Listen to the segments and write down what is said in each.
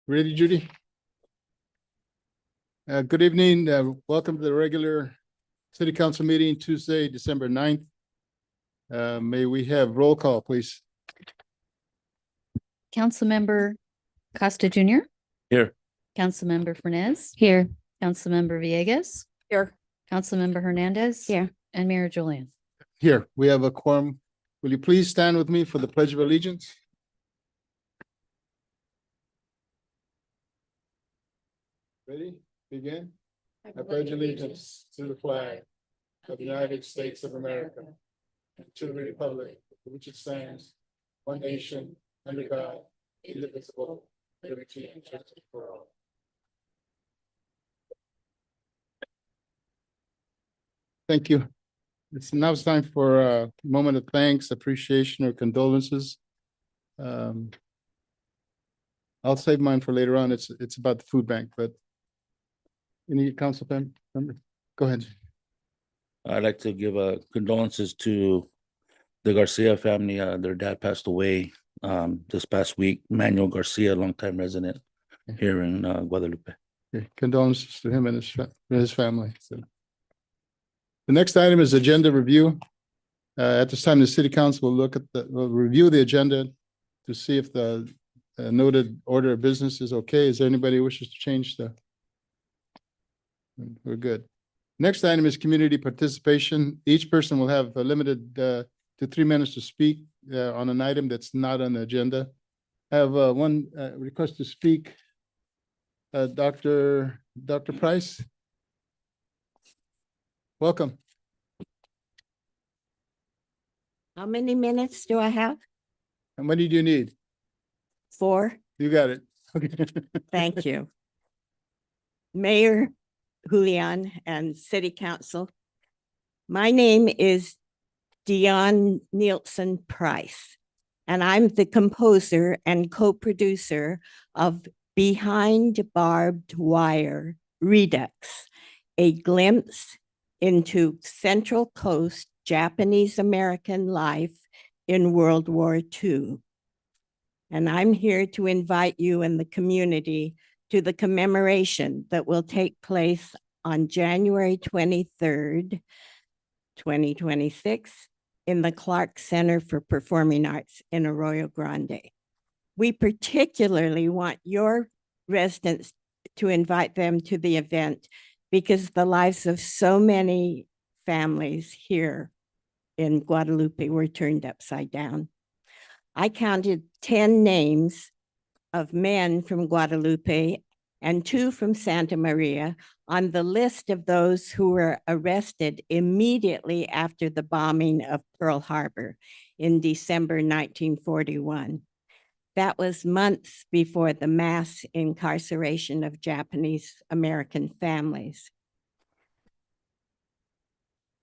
Ready, Judy? Good evening. Welcome to the regular city council meeting Tuesday, December 9th. May we have roll call, please? Councilmember Costa Junior, Here. Councilmember Fernez, Here. Councilmember Villegas, Here. Councilmember Hernandez. Here. And Mayor Julian. Here, we have a quorum. Will you please stand with me for the Pledge of Allegiance? Ready? Begin. I pledge allegiance to the flag of the United States of America and to the republic for which it stands, one nation, under God, indivisible, liberty and justice for all. Thank you. It's time for a moment of thanks, appreciation, or condolences. I'll save mine for later on. It's about the food bank, but any council member? Go ahead. I'd like to give condolences to the Garcia family. Their dad passed away this past week. Manuel Garcia, longtime resident here in Guadalupe. Okay, condolences to him and his family. So, the next item is agenda review. At this time, the city council will review the agenda to see if the noted order of business is okay. Is there anybody who wishes to change We're good. Next item is community participation. Each person will have limited to 3 minutes to speak on an item that's not on the agenda. I have one request to speak. Dr. Price. Welcome. How many minutes do I have? How many do you need? 4. You got it. Okay. Thank you. Mayor Julian and City Council. My name is Dion Nielsen Price, and I'm the composer and co-producer of Behind Barbed Wire Redux, a glimpse into Central Coast Japanese American life in World War II. And I'm here to invite you and the community to the commemoration that will take place on January 23rd, 2026 in the Clark Center for Performing Arts in Arroyo Grande. We particularly want your residents to invite them to the event because the lives of so many families here in Guadalupe were turned upside down. I counted 10 names of men from Guadalupe and 2 from Santa Maria on the list of those who were arrested immediately after the bombing of Pearl Harbor in December 1941. That was months before the mass incarceration of Japanese American families.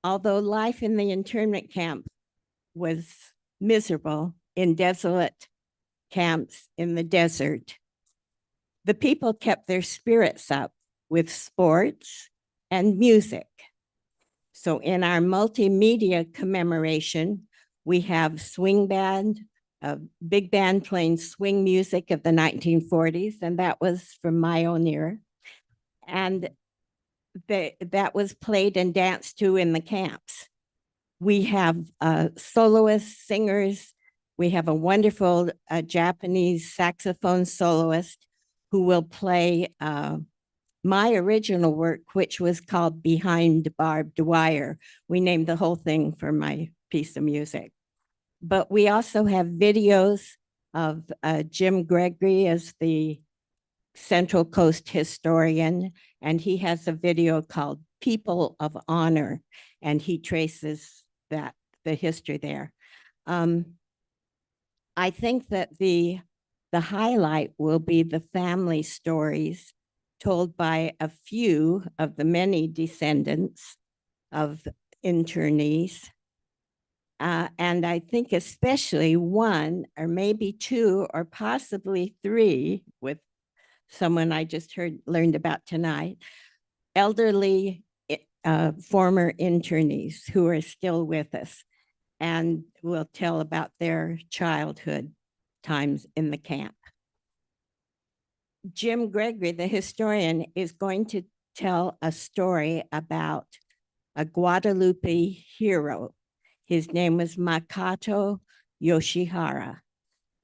Although life in the internment camp was miserable in desolate camps in the desert, the people kept their spirits up with sports and music. So in our multimedia commemoration, we have swing band, a big band playing swing music of the 1940s, and that was from my own era. And that was played and danced to in the camps. We have soloists, singers. We have a wonderful Japanese saxophone soloist who will play my original work, which was called Behind Barbed Wire. We named the whole thing for my piece of music. But we also have videos of Jim Gregory as the Central Coast historian, and he has a video called People of Honor, and he traces the history there. I think that the highlight will be the family stories told by a few of the many descendants of internees. And I think especially 1 or maybe 2 or possibly 3 with someone I just learned about tonight, elderly former internees who are still with us and will tell about their childhood times in the camp. Jim Gregory, the historian, is going to tell a story about a Guadalupe hero. His name was Makato Yoshihara,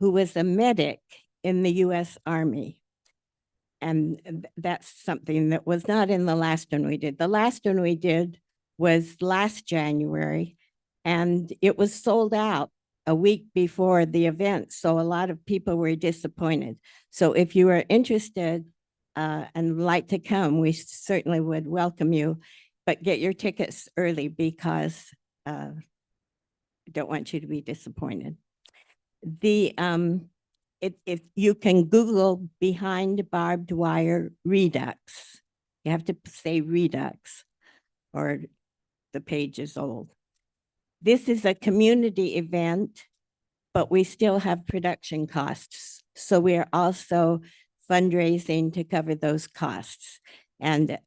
who was a medic in the US Army. And that's something that was not in the last one we did. The last one we did was last January, and it was sold out a week before the event. So a lot of people were disappointed. So if you are interested and like to come, we certainly would welcome you, but get your tickets early because I don't want you to be disappointed. If you can Google behind barbed wire redux, you have to say redux or the page is old. This is a community event, but we still have production costs. So we are also fundraising to cover those costs. And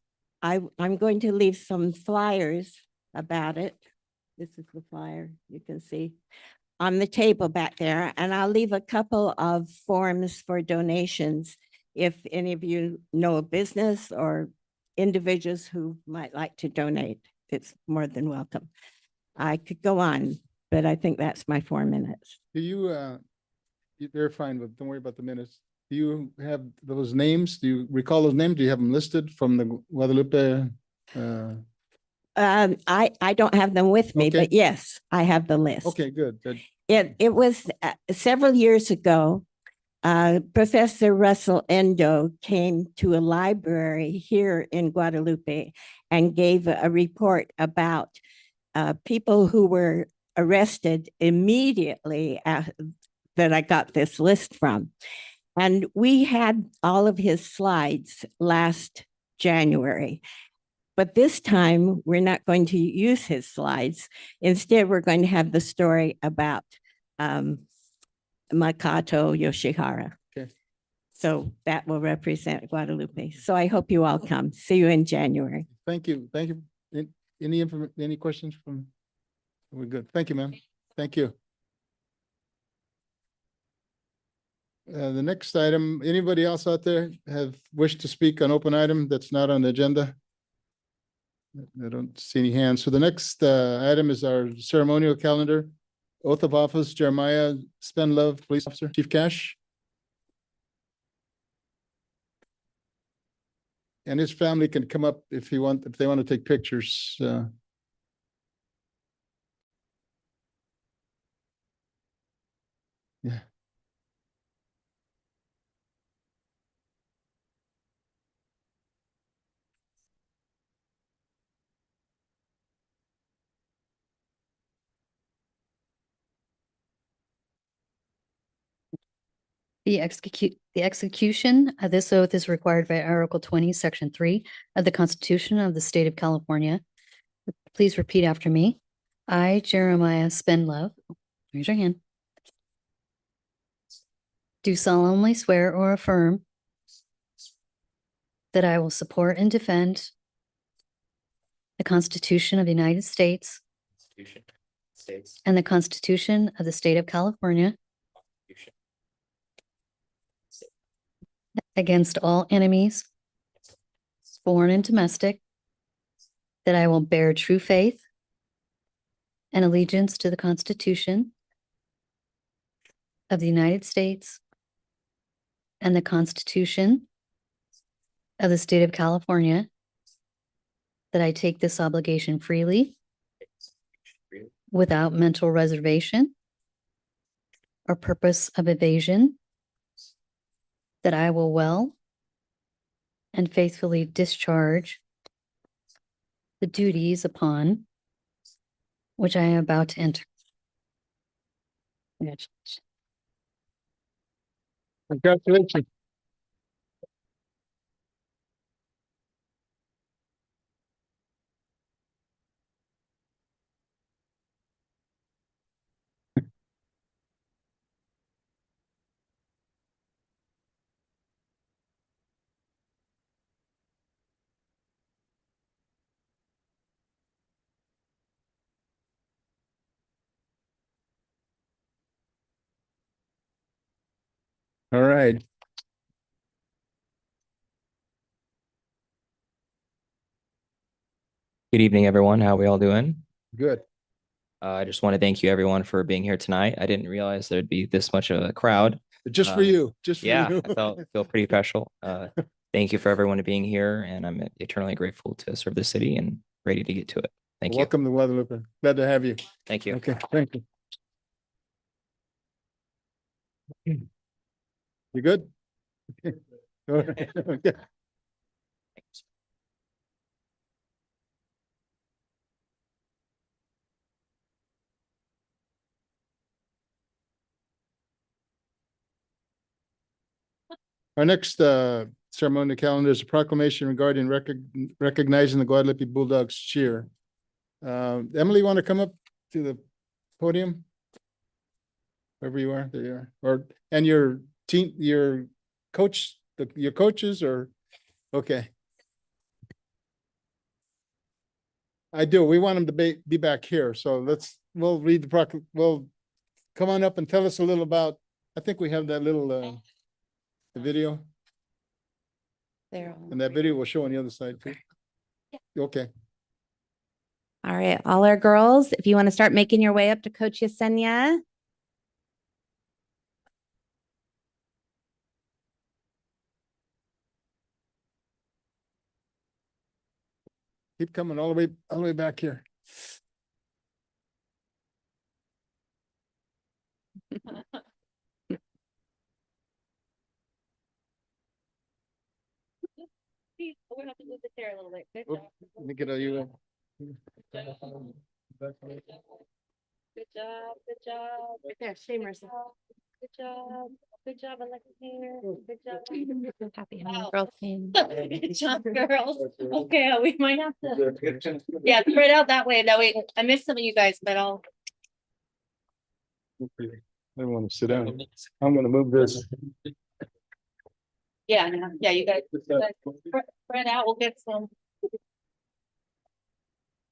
I'm going to leave some flyers about it. This is the flyer you can see on the table back there. And I'll leave a couple of forms for donations if any of you know a business or individuals who might like to donate. It's more than welcome. I could go on, but I think that's my 4 minutes. Do you, they're fine, but don't worry about the minutes. Do you have those names? Do you recall those names? Do you have them listed from the Guadalupe? I don't have them with me, Okay. but yes, I have the list. Okay, good. It was several years ago. Professor Russell Endo came to a library here in Guadalupe and gave a report about people who were arrested immediately that I got this list from. And we had all of his slides last January. But this time, we're not going to use his slides. Instead, we're going to have the story about Makato Yoshihara. Okay. So that will represent Guadalupe. So I hope you all come. See you in January. Thank you. Thank you. Any questions from? We're good. Thank you, ma'am. Thank you. The next item, anybody else out there have wished to speak on open item that's not on the agenda? I don't see any hands. So the next item is our ceremonial calendar. Oath of office, Jeremiah Spenlove, Police Officer, Chief Cash. And his family can come up if they want to take pictures. Yeah. The execution of this oath is required by Article 20, Section 3 of the Constitution of the State of California. Please repeat after me. I, Jeremiah Spenlove, raise your hand, do solemnly swear or affirm that I will support and defend the Constitution of the United States and the Constitution of the State of California against all enemies, foreign and domestic, that I will bear true faith and allegiance to the Constitution of the United States and the Constitution of the State of California, that I take this obligation freely without mental reservation or purpose of evasion, that I will well and faithfully discharge the duties upon which I am about to enter. Congratulations. Congratulations. All right. Good evening, everyone. How we all doing? Good. I just want to thank you, everyone, for being here tonight. I didn't realize there'd be this much of a crowd. Just for you, just for Yeah, you. I feel pretty special. Thank you for everyone being here, and I'm eternally grateful to serve the city and ready to get to it. Thank you. Welcome to Guadalupe. Glad to have you. Thank you. Okay, thank you. You good? Okay. Our next ceremonial calendar is a proclamation regarding recognizing the Guadalupe Bulldogs cheer. Emily, want to come up to the podium? Wherever you are, there you are. And your team, your coach, your coaches or, okay. I do. We want them to be back here. So we'll read we'll come on up and tell us a little about, I think we have that little the video. There. And that video will show on the other side too. Okay. All right, all our girls, if you want to start making your way up to Coach Yesenia. Keep coming all the way back here. We're gonna have to move the chair a little bit. Good Oop, job. Let me get you. Good job. Good job. Right there, stay Marissa. Good job. Good job, Alexis here. Good job. Happy Wow. girls team. Good job, girls. Okay, we might have to, yeah, spread out that way. That way, I missed some of you guys, but I'll. I don't want to sit down. I'm gonna move this. Yeah, yeah, you guys spread out. We'll get some.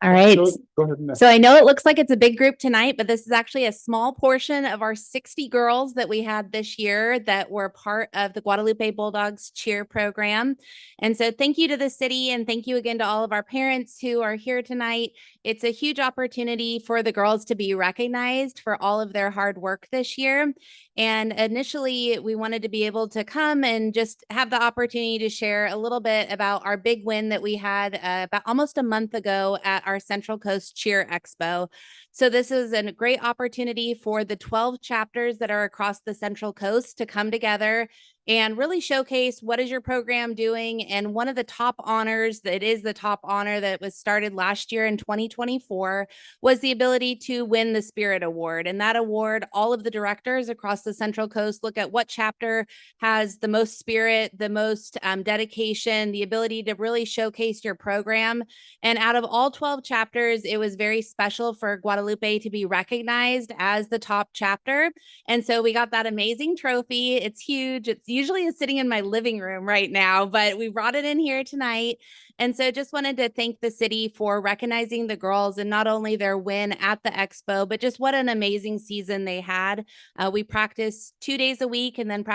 All right. Go ahead. Now. So I know it looks like it's a big group tonight, but this is actually a small portion of our 60 girls that we had this year that were part of the Guadalupe Bulldogs cheer program. And so thank you to the city and thank you again to all of our parents who are here tonight. It's a huge opportunity for the girls to be recognized for all of their hard work this year. And initially, we wanted to be able to come and just have the opportunity to share a little bit about our big win that we had about almost a month ago at our Central Coast Cheer Expo. So this is a great opportunity for the 12 chapters that are across the Central Coast to come together and really showcase what is your program doing. And one of the top honors, that is the top honor that was started last year in 2024, was the ability to win the Spirit Award. And that award, all of the directors across the Central Coast look at what chapter has the most spirit, the most dedication, the ability to really showcase your program. And out of all 12 chapters, it was very special for Guadalupe to be recognized as the top chapter. And so we got that amazing trophy. It's huge. It's usually sitting in my living room right now, but we brought it in here tonight. And so just wanted to thank the city for recognizing the girls and not only their win at the expo, but just what an amazing season they had. We practice 2 days a week and then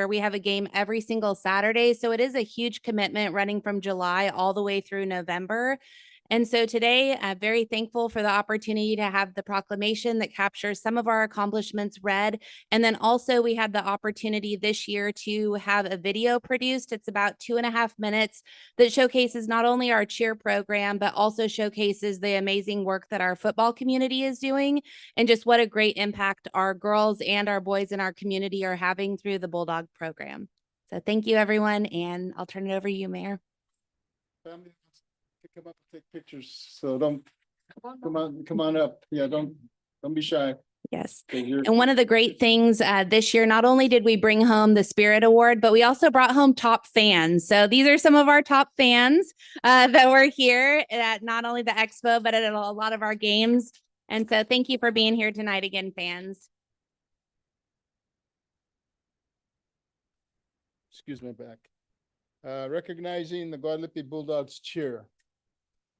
we have a game every single Saturday. So it is a huge commitment running from July all the way through November. And so today, I'm very thankful for the opportunity to have the proclamation that captures some of our accomplishments read. And then also we had the opportunity this year to have a video produced. It's about 2.5 minutes that showcases not only our cheer program, but also showcases the amazing work that our football community is doing and just what a great impact our girls and our boys in our community are having through the Bulldog program. So thank you, everyone, and I'll turn it over to you, Mayor. Family, come up and take pictures. So don't come on up. Yeah, don't be shy. Yes. 'Cause you're- And one of the great things this year, not only did we bring home the Spirit Award, but we also brought home top fans. So these are some of our top fans that were here at not only the expo, but at a lot of our games. And so thank you for being here tonight again, fans. Excuse my back. Recognizing the Guadalupe Bulldogs cheer.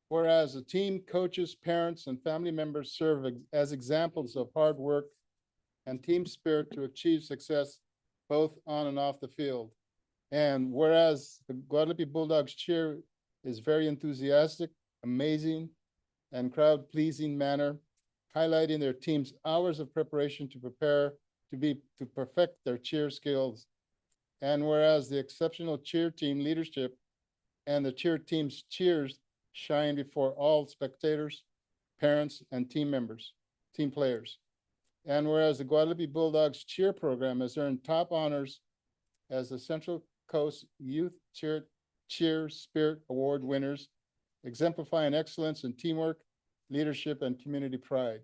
Whereas the team, coaches, parents, and family members serve as examples of hard work and team spirit to achieve success both on and off the field. And whereas the Guadalupe Bulldogs cheer is very enthusiastic amazing and crowd-pleasing manner, highlighting their team's hours of preparation to perfect their cheer skills. And whereas the exceptional cheer team leadership and the cheer team's cheers shine before all spectators, parents, and team players. And whereas the Guadalupe Bulldogs cheer program has earned top honors as the Central Coast Youth Cheer Spirit Award winners, exemplifying excellence in teamwork, leadership, and community pride.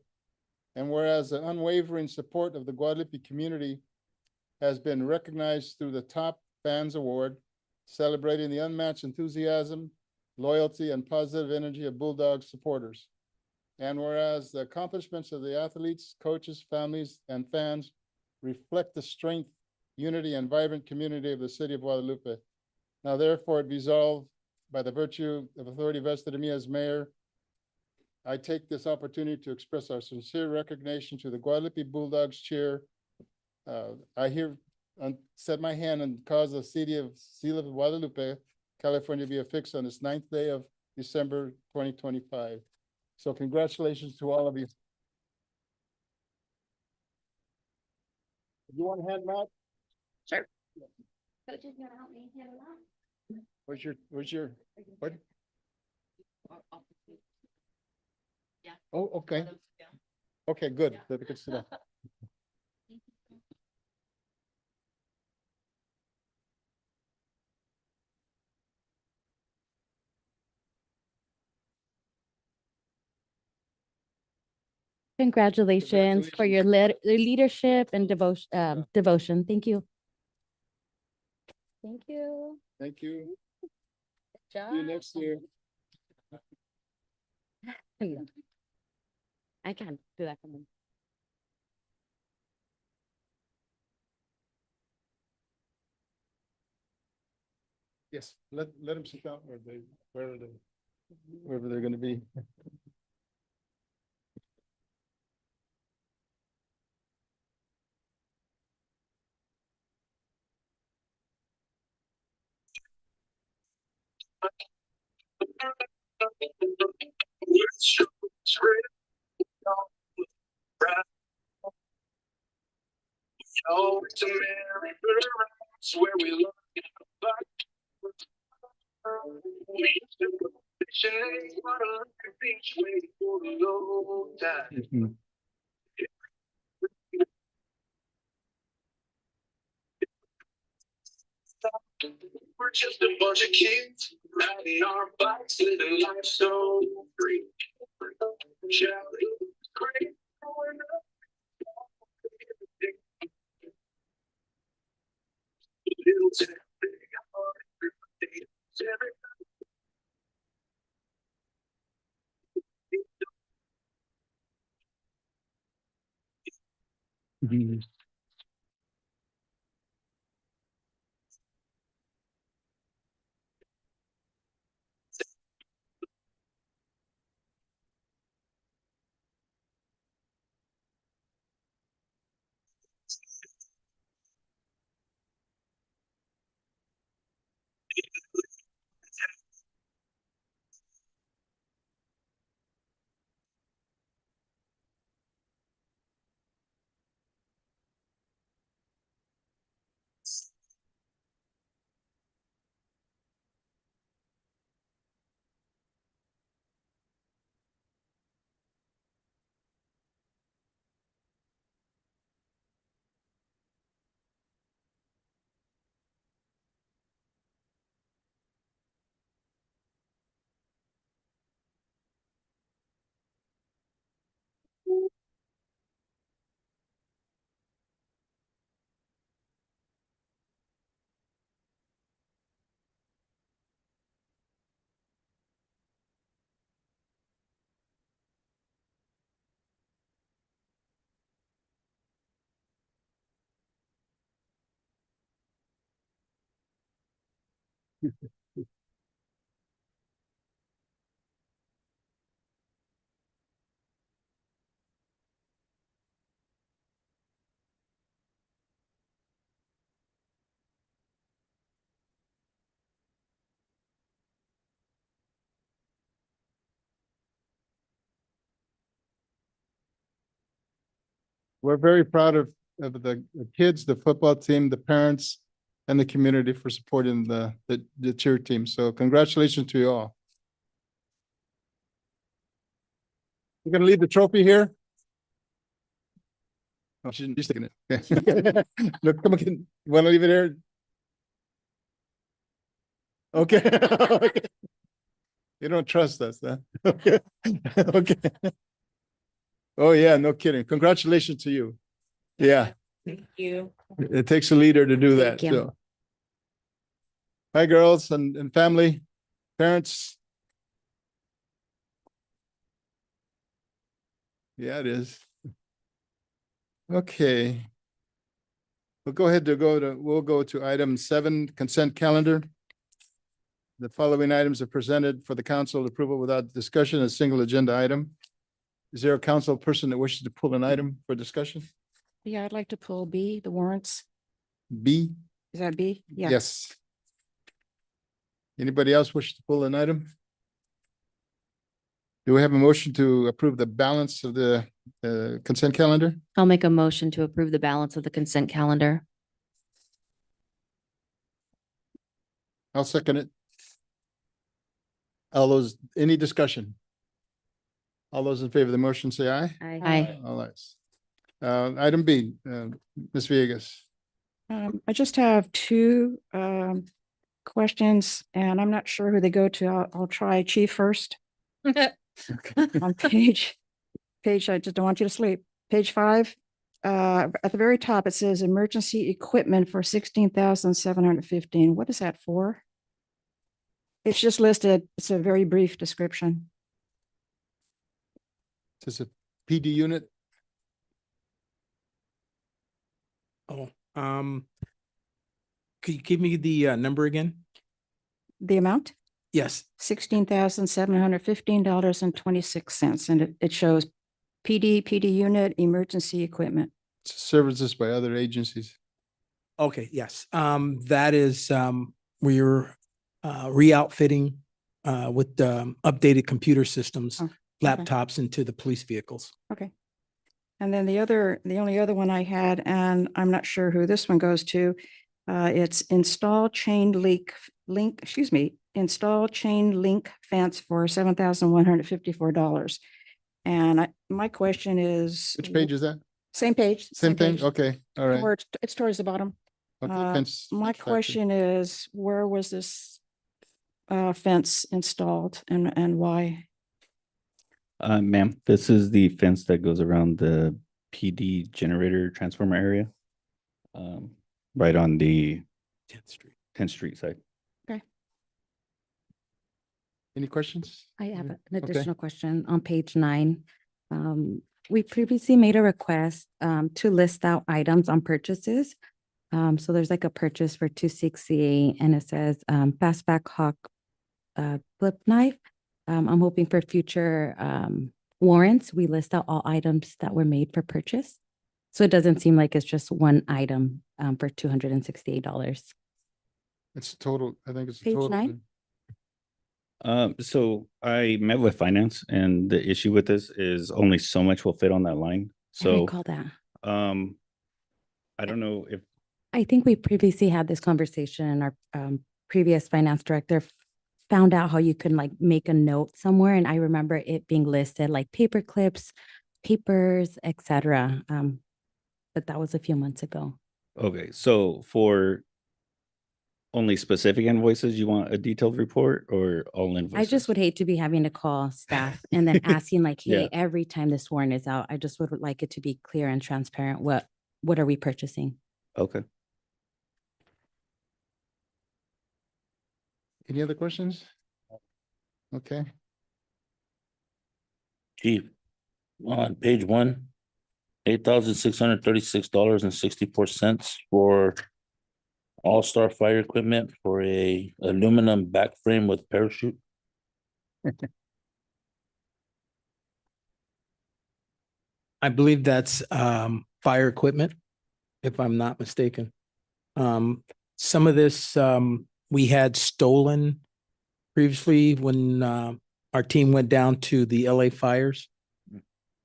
And whereas the unwavering support of the Guadalupe community has been recognized through the Top Fans Award, celebrating the unmatched enthusiasm, loyalty, and positive energy of Bulldogs supporters. And whereas the accomplishments of the athletes, coaches, families, and fans reflect the strength, unity, and vibrant community of the city of Guadalupe. Now therefore it be resolved by the virtue of authority vested in me as mayor, I take this opportunity to express our sincere recognition to the Guadalupe Bulldogs cheer. I here set my hand and cause the seal of Guadalupe, California to be affixed on this 9th day of December 2025. So congratulations to all of you. You want to hand them out? Sure. Coach is gonna help me hand it out. Where's your, what? Oh, okay. Okay, good. Let me get sit down. Congratulations for your leadership and devotion. Thank you. Thank you. Thank you. Good See job. you next year. I can't do that for them. Yes, let them sit down wherever they're gonna be. Oh, it's a merry-go-round where we look at the back. We used to go fishing, what a lucky beach waiting for the low tide. We're just a bunch of kids riding our bikes, living life so free. Shouting, great, growing up. Little town, big heart, every we're very proud of the kids, the football team, the parents, and the community for supporting the cheer team. So congratulations to you all. You're gonna leave the trophy here? Oh, she's taking it. Okay. Look, come again. You wanna leave it here? Okay. Okay. You don't trust us, huh? Okay. Okay. Oh, yeah, no kidding. Congratulations to you. Yeah. Thank you. It takes a leader to do that, Thank you. so. Hi, girls and family, parents. Yeah, it is. Okay. We'll go to item 7, consent calendar. The following items are presented for the council approval without discussion, a single agenda item. Is there a council person that wishes to pull an item for discussion? Yeah, I'd like to pull B, the warrants. B? Is that B? Yeah. Yes. Anybody else wish to pull an item? Do we have a motion to approve the balance of the consent calendar? I'll make a motion to approve the balance of the consent calendar. I'll second it. All those, any discussion? All those in favor of the motion, say aye. Aye. All ayes. Item B, Ms. Villegas. I just have two questions and I'm not sure who they go to. I'll try Chief first. On page, I just don't want you to sleep. Page 5, at the very top, it says emergency equipment for 16,715. What is that for? It's just listed. It's a very brief description. Is this a PD unit? Oh, could you give me the number again? The amount? Yes. $16,715.26. And it shows PD unit, emergency equipment. Services by other agencies. Okay, yes. That is, we're re-outfitting with updated computer systems, Oh, okay. laptops into the police vehicles. Okay. And then the only other one I had, and I'm not sure who this one goes to, it's install chain link fence for $7,154. And my question is. Which page is that? Same page. Same thing? page. Okay, all right. It's towards the bottom. Okay, Uh, fence My inspection. question is, where was this fence installed and why? Ma'am, this is the fence that goes around the PD generator transformer area. Right on the 10th Street. 10th Street side. Any questions? I have an Okay. additional question on page 9. We previously made a request to list out items on purchases. So there's like a purchase for 268 and it says Fastback Hawk flip knife. I'm hoping for future warrants, we list out all items that were made for purchase. So it doesn't seem like it's just one item for $268. It's total, I think it's. Page total. 9? So I met with finance and the issue with this is only so much will fit on that line. I So, recall that. I don't know if, I think we previously had this conversation and our previous finance director found out how you can like make a note somewhere. And I remember it being listed like paper clips, papers, etc. But that was a few months ago. okay, so for only specific invoices, you want a detailed report or all invoices? I just would hate to be having to call staff and then asking like, hey, Yeah. every time this warrant is out, I just would like it to be clear and transparent. What are we purchasing? Okay. Any other questions? Okay, Chief, on page 1, $8,636.64 for all-star fire equipment for a aluminum back frame with parachute. I believe that's fire equipment, if I'm not mistaken. Some of this we had stolen previously when our team went down to the LA fires.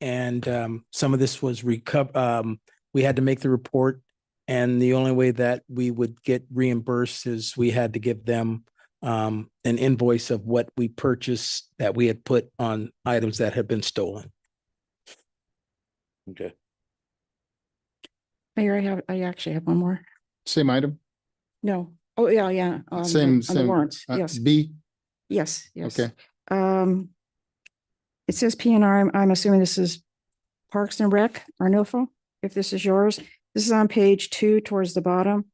And some of this was we had to make the report. And the only way that we would get reimbursed is we had to give them an invoice of what we purchased that we had put on items that had been stolen. Okay. Mayor, I actually have one more. Same item, No. Oh, yeah, yeah. on the- same, on the same. warrants. Yes, B, yes, yes. okay. It says PNR. I'm assuming this is Parks and Rec, Arnulfo, if this is yours. This is on page 2 towards the bottom.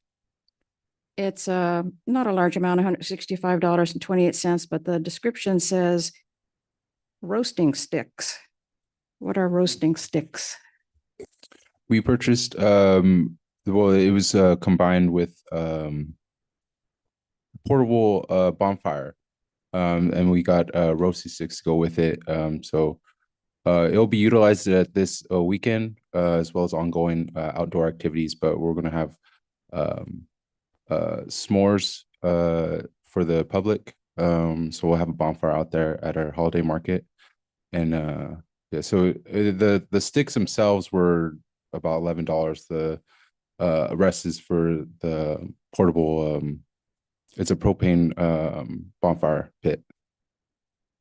It's not a large amount, $165.28, but the description says roasting sticks. What are roasting sticks? We purchased, well, it was combined with portable bonfire. And we got roasting sticks to go with it. So it'll be utilized at this weekend as well as ongoing outdoor activities, but we're gonna have s'mores for the public. So we'll have a bonfire out there at our holiday market. And yeah, so the sticks themselves were about $11. The rest is for the portable it's a propane bonfire pit.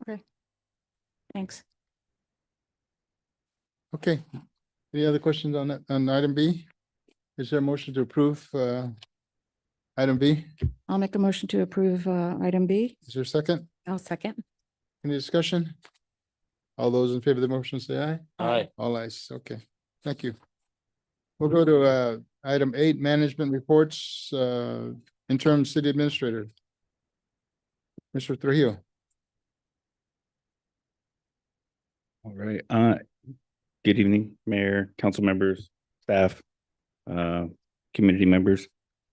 Okay. Thanks. Okay. Any other questions on that, on item B? Is there a motion to approve item B? I'll make a motion to approve item B. Is there a second? I'll second. Any discussion? All those in favor of the motion say aye. Aye. All ayes, okay, thank you. We'll go to item 8, management reports, interim city administrator. Mr. Trujillo. All right. Good evening, Mayor, council members, staff, community members.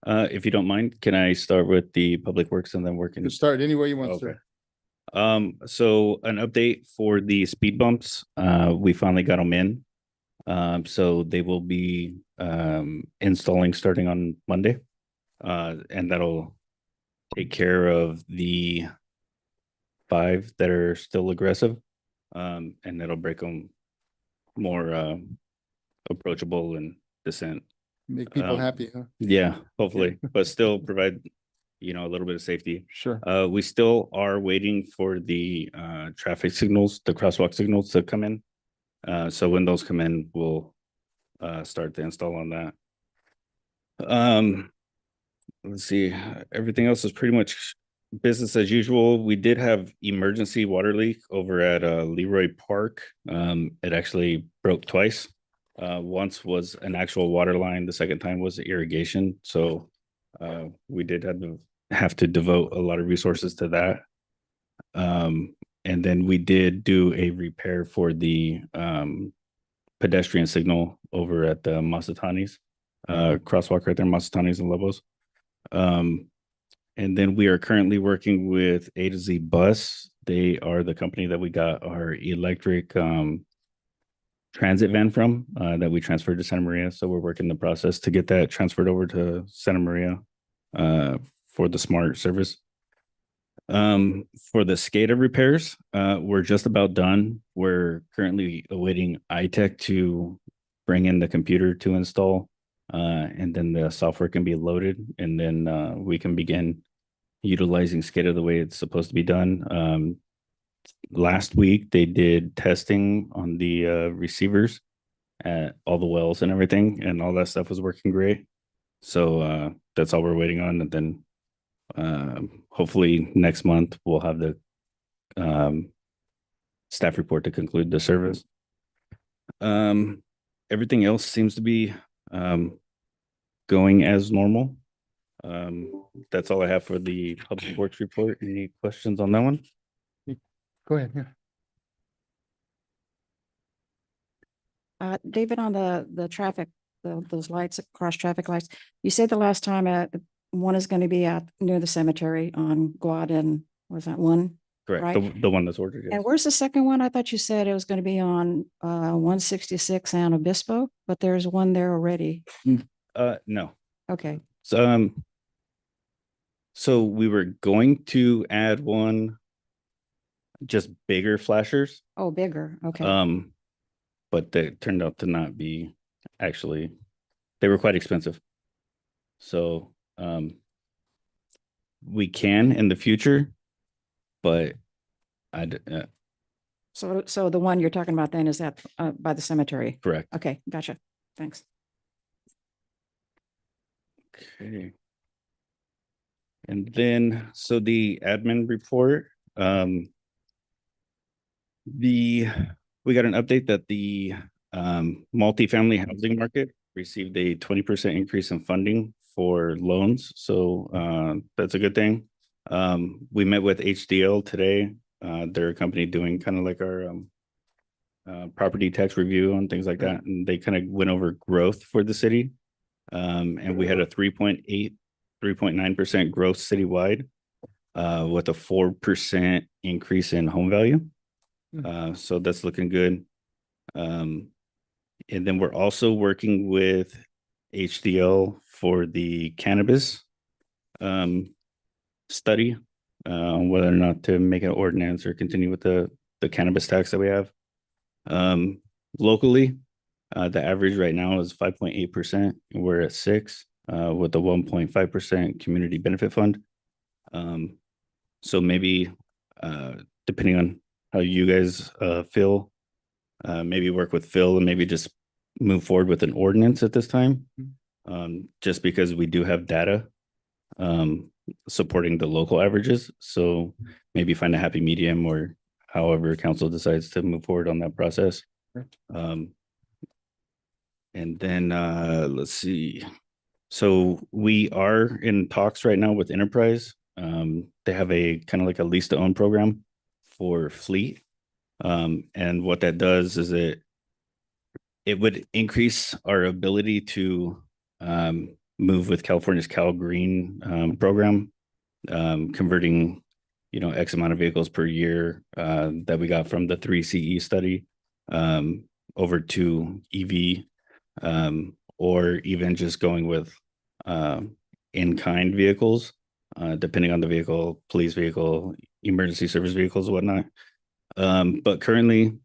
If you don't mind, can I start with the public works and then work You in? can start any way you want, Okay. sir. So an update for the speed bumps. We finally got them in. So they will be installing starting on Monday. And that'll take care of the 5 that are still aggressive. And that'll break them more approachable and decent. Make people Um, happy, huh? Yeah, hopefully, but still provide, a little bit of safety. Sure. We still are waiting for the traffic signals, the crosswalk signals to come in. So when those come in, we'll start the install on that. Let's see, everything else is pretty much business as usual. We did have emergency water leak over at Leroy Park. It actually broke twice. Once was an actual water line, the second time was irrigation. So we did have to devote a lot of resources to that. And then we did do a repair for the pedestrian signal over at the Masatanis, crosswalk right there, Masatanis and Lobos. And then we are currently working with A to Z Bus. They are the company that we got our electric transit van from that we transferred to Santa Maria. So we're working the process to get that transferred over to Santa Maria for the smart service. For the SCADA repairs, we're just about done. We're currently awaiting iTech to bring in the computer to install, and then the software can be loaded, and then we can begin utilizing SCADA the way it's supposed to be done. Last week, they did testing on the receivers at all the wells and everything, and all that stuff was working great. So that's all we're waiting on, and then hopefully next month we'll have the staff report to conclude the service. Everything else seems to be going as normal. That's all I have for the public works report. Any questions on that one? Go ahead, yeah. David, on the traffic, those lights, cross traffic lights, you said the last time one is going to be near the cemetery on Guad and was that one? Correct. Right. The one that's ordered. And Yes. where's the second one? I thought you said it was going to be on 166 and Obispo, but there's one there already. No. Okay. So we were going to add one, just bigger flashers. Oh, bigger. Okay. but they turned out to not be actually, they were quite expensive. So we can in the future, but So the one you're talking about then is at, by the cemetery? correct. Okay, gotcha. Thanks. Okay. And then, so the admin report, we got an update that the multifamily housing market received a 20% increase in funding for loans. So that's a good thing. We met with HDL today. They're a company doing kind of like our property tax review and things like that. And they kind of went over growth for the city. And we had a 3.9% growth citywide with a 4% increase in home value. So that's looking good. And then we're also working with HDL for the cannabis study on whether or not to make an ordinance or continue with the cannabis tax that we have. Locally, the average right now is 5.8%. We're at 6% with a 1.5% community benefit fund. So maybe depending on how you guys feel, maybe work with Phil and maybe just move forward with an ordinance at this time. Just because we do have data supporting the local averages. So maybe find a happy medium or however council decides to move forward on that process. And then let's see. So we are in talks right now with Enterprise. They have a kind of like a lease to own program for fleet. And what that does is it would increase our ability to move with California's Cal Green program, converting, X amount of vehicles per year that we got from the 3CE study over to EV, or even just going with in-kind vehicles, depending on the vehicle, police vehicle, emergency service vehicles, whatnot. But currently,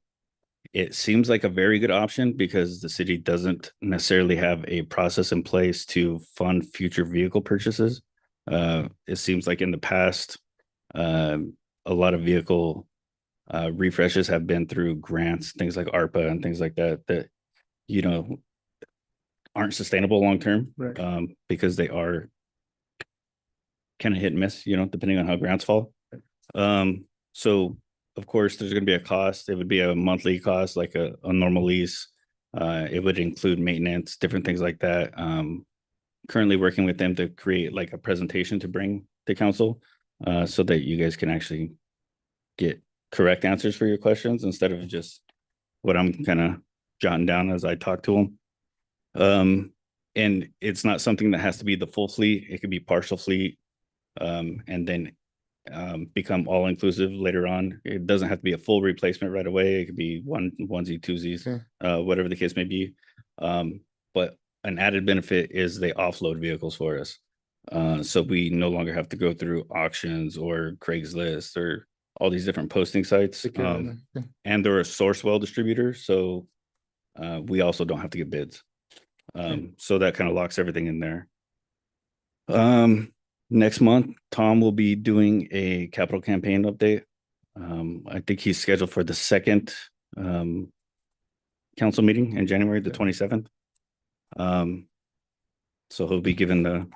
it seems like a very good option because the city doesn't necessarily have a process in place to fund future vehicle purchases. It seems like in the past, a lot of vehicle refreshes have been through grants, things like ARPA and things like that, aren't sustainable long term, Right. because they are kind of hit and miss, depending on how grants fall. So of course, there's going to be a cost. It would be a monthly cost, like a normal lease. It would include maintenance, different things like that. Currently working with them to create like a presentation to bring to council, so that you guys can actually get correct answers for your questions instead of just what I'm kind of jotting down as I talk to them. And it's not something that has to be the full fleet. It could be partial fleet, and then become all inclusive later on. It doesn't have to be a full replacement right away. It could be onesie, twosies, whatever the case may be. But an added benefit is they offload vehicles for us. So we no longer have to go through auctions or Craigslist or all these different posting sites. And they're a Sourcewell distributor. So we also don't have to get bids. So that kind of locks everything in there. Next month, Tom will be doing a capital campaign update. I think he's scheduled for the second council meeting in January, the 27th. So he'll be giving the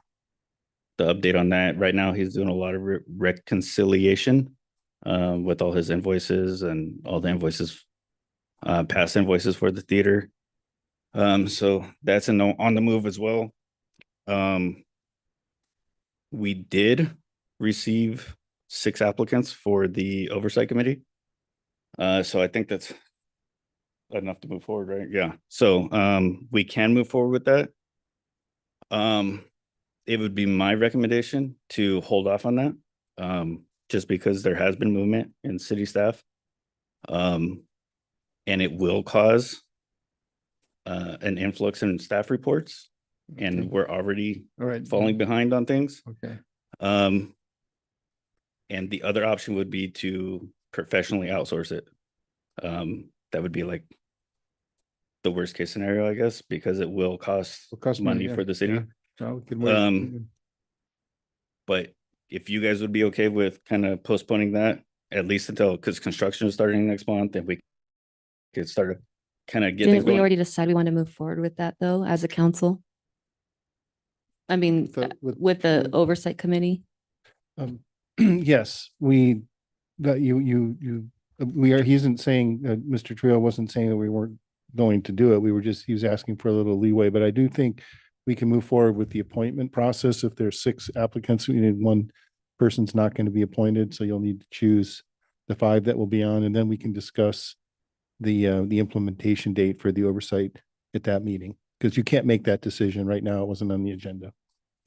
update on that. Right now, he's doing a lot of reconciliation with all his invoices and all the invoices, past invoices for the theater. So that's on the move as well. We did receive 6 applicants for the oversight committee. So I think that's enough to move forward, right? Yeah. So we can move forward with that. It would be my recommendation to hold off on that, just because there has been movement in city staff. And it will cause an influx in staff reports. And we're already falling behind on things. Okay. And the other option would be to professionally outsource it. That would be like the worst case scenario, I guess, because it will cost Will cost money, money yeah, for the city. yeah. So we can wait. But if you guys would be okay with kind of postponing that at least until, because construction is starting next month, and we could start to kind of get things Didn't we going. already decide we want to move forward with that though, as a council? I mean, with the oversight committee? Yes, we, that he isn't saying, Mr. Trio wasn't saying that we weren't going to do it. We were just, he was asking for a little leeway, but I do think we can move forward with the appointment process. If there's 6 applicants, we need one person's not going to be appointed, so you'll need to choose the 5 that will be on, and then we can discuss the implementation date for the oversight at that meeting, because you can't make that decision right now. It wasn't on the agenda.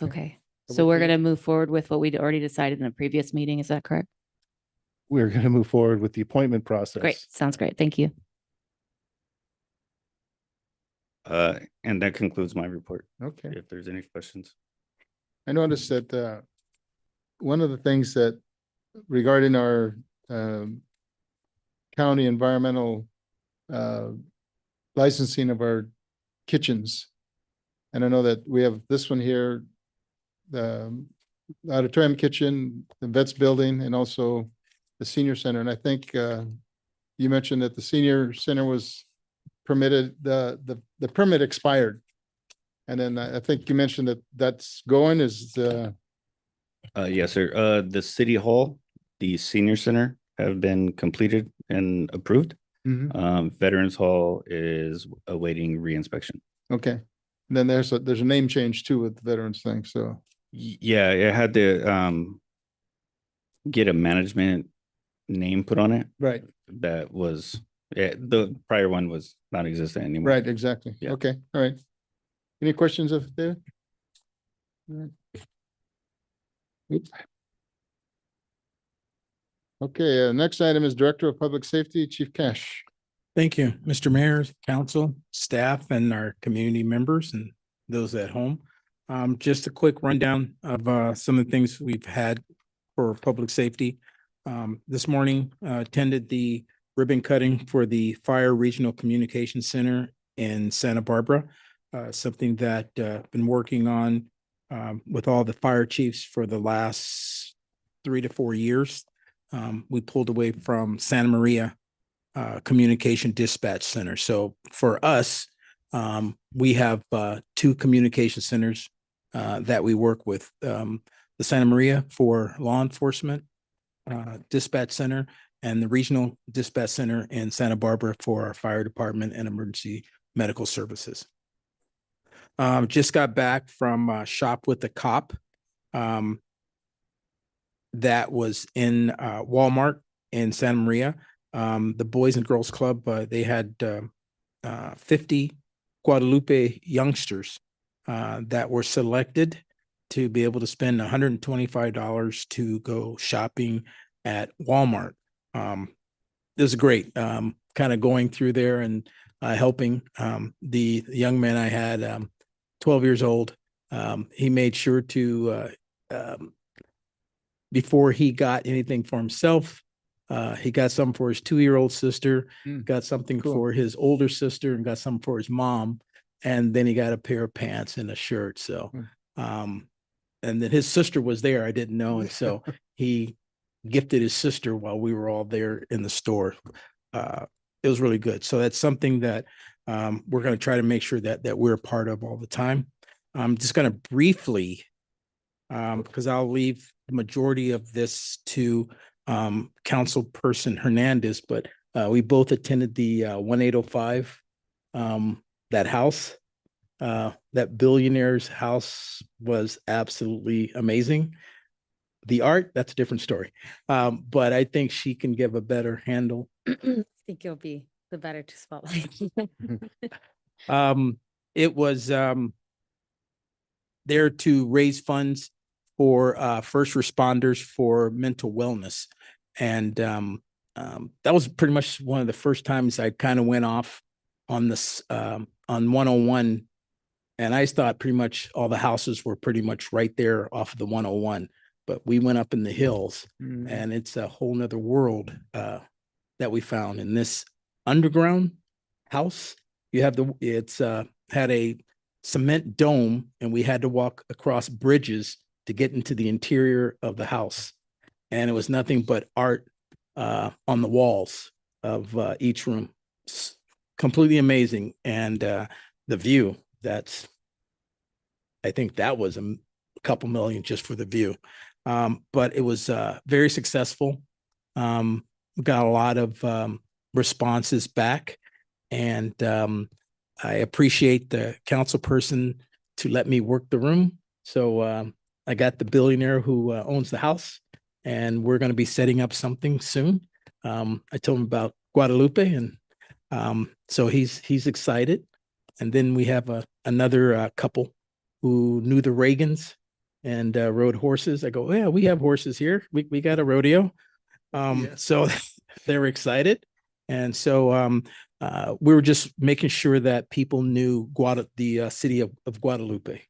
Okay, So so we we're can- gonna move forward with what we'd already decided in a previous meeting, is that correct? We're going to move forward with the appointment process. Great, sounds great, thank you. And that concludes my report. Okay. If there's any questions. I noticed that one of the things that regarding our county environmental licensing of our kitchens. And I know that we have this one here, the auditorium kitchen, the vets building, and also the senior center. And I think you mentioned that the senior center was permitted, the permit expired. And then I think you mentioned that that's going is Yes, sir. The city hall, the senior center have been completed and approved. Veterans Hall is awaiting reinspection. okay. And then there's a name change too with the veterans thing, so. Yeah, it had to get a management name put on it. Right. That was, the prior one was not existent anymore. Right, exactly. Yeah. Okay, all right. Any questions of David? All right. Oops. Okay, next item is Director of Public Safety, Chief Cash. Thank you, Mr. Mayor, council, staff, and our community members and those at home. Just a quick rundown of some of the things we've had for public safety. This morning, attended the ribbon cutting for the Fire Regional Communication Center in Santa Barbara. Something that been working on with all the fire chiefs for the last 3 to 4 years. We pulled away from Santa Maria Communication Dispatch Center. So for us, we have 2 communication centers that we work with. The Santa Maria for law enforcement dispatch center, and the Regional Dispatch Center in Santa Barbara for our fire department and emergency medical services. Just got back from Shop with the Cop. That was in Walmart in Santa Maria. The Boys and Girls Club, they had 50 Guadalupe youngsters that were selected to be able to spend $125 to go shopping at Walmart. It was great, kind of going through there and helping the young man I had, 12 years old. He made sure to, before he got anything for himself, he got something for his 2-year-old sister, got something Cool. for his older sister, and got something for his mom. And then he got a pair of pants and a shirt. So, and then his sister was there. I didn't know. And so he gifted his sister while we were all there in the store. It was really good. So that's something that we're going to try to make sure that we're a part of all the time. I'm just going to briefly, because I'll leave the majority of this to Councilperson Hernandez, but we both attended the 1805, that house. That billionaire's house was absolutely amazing. The art, that's a different story. But I think she can give a better handle. I think you'll be the better to spotlight. It was there to raise funds for first responders for mental wellness. And that was pretty much one of the first times I kind of went off on this on 101. And I thought pretty much all the houses were pretty much right there off of the 101. But we went up in the hills, and it's a whole nother world that we found in this underground house. you have it's had a cement dome, and we had to walk across bridges to get into the interior of the house. And it was nothing but art on the walls of each room. Completely amazing. And the view, I think that was a couple million just for the view. But it was very successful. We got a lot of responses back, and I appreciate the council person to let me work the room. So I got the billionaire who owns the house, and we're going to be setting up something soon. I told him about Guadalupe, and so he's excited. And then we have another couple who knew the Reagans and rode horses. I go, yeah, we have horses here. We got a rodeo. So they're excited. And so we were just making sure that people knew the city of Guadalupe.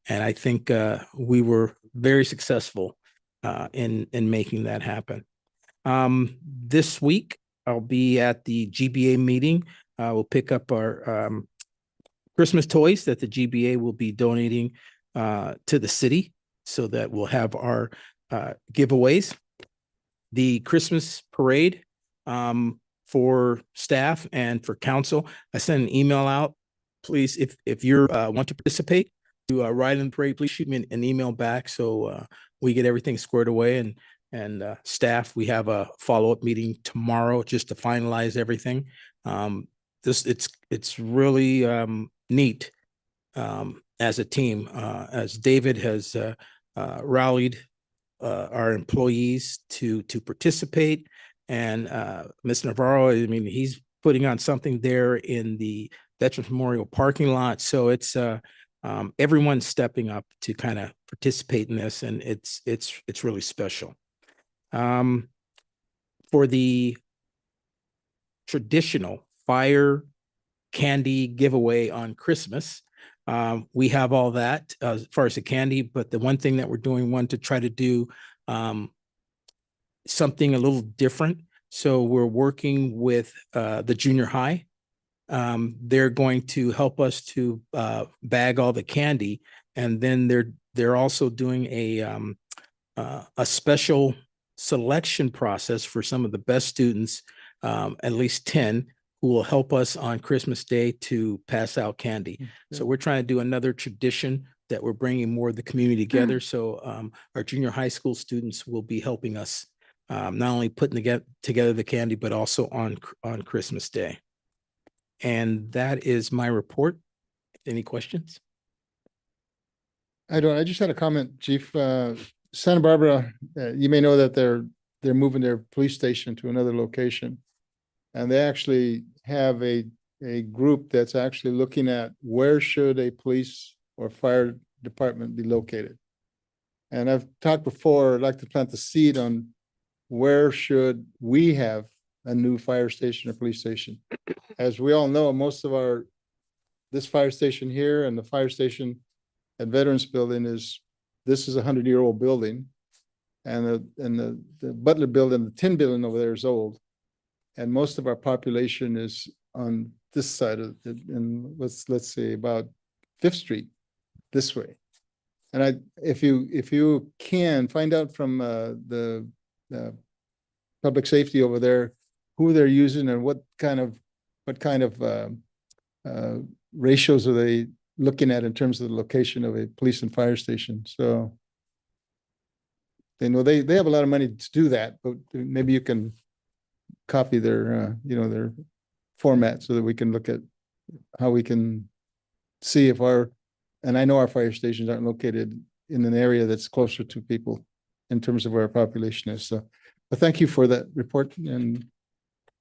And I think we were very successful in making that happen. This week, I'll be at the GBA meeting. We'll pick up our Christmas toys that the GBA will be donating to the city, so that we'll have our giveaways. The Christmas parade for staff and for council, I sent an email out. Please, if you want to participate to ride in the parade, please shoot me an email back so we get everything squared away. And staff, we have a follow-up meeting tomorrow just to finalize everything. It's really neat as a team, as David has rallied our employees to participate. And Mr. Navarro, I mean, he's putting on something there in the Veterans Memorial parking lot. So it's everyone's stepping up to kind of participate in this, and it's really special. For the traditional fire candy giveaway on Christmas, we have all that as far as the candy, but the one thing that we're doing, to try to do something a little different. So we're working with the junior high. They're going to help us to bag all the candy, and then they're also doing a special selection process for some of the best students, at least 10, who will help us on Christmas Day to pass out candy. So we're trying to do another tradition that we're bringing more of the community together. So our junior high school students will be helping us not only putting together the candy, but also on Christmas Day. And that is my report. Any questions? I don't. I just had a comment, Chief. Santa Barbara, you may know that they're moving their police station to another location. And they actually have a group that's actually looking at where should a police or fire department be located. And I've talked before, I'd like to plant the seed on where should we have a new fire station or police station. As we all know, most of this fire station here and the fire station at Veterans Building this is a 100-year-old building. And the Butler building, the tin building over there is old. And most of our population is on this side of it, and let's say about 5th Street this way. And if you can find out from the public safety over there who they're using and what kind of ratios are they looking at in terms of the location of a police and fire station. So they know they have a lot of money to do that, but maybe you can copy their their format so that we can look at how we can see if and I know our fire stations aren't located in an area that's closer to people in terms of where our population is. So, but thank you for that report. And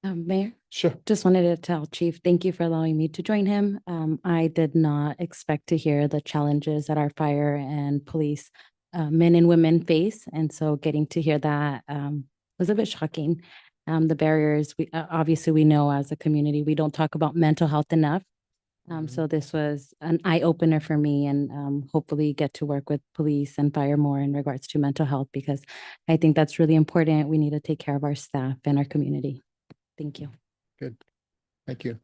Mayor, sure. just wanted to tell Chief, thank you for allowing me to join him. I did not expect to hear the challenges that our fire and police men and women face. And so getting to hear that was a bit shocking. The barriers, obviously we know as a community, we don't talk about mental health enough. So this was an eye opener for me, and hopefully get to work with police and fire more in regards to mental health, because I think that's really important. We need to take care of our staff and our community. Thank you. Good. Thank you.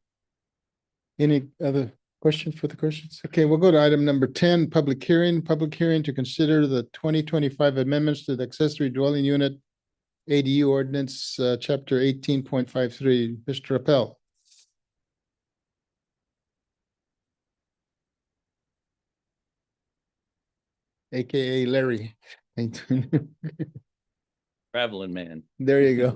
Any other questions for the questions? Okay, we'll go to item number 10, public hearing to consider the 2025 amendments to the accessory dwelling unit ADU ordinance, chapter 18.53. Mr. Appel. AKA Larry. Traveling man. There you go.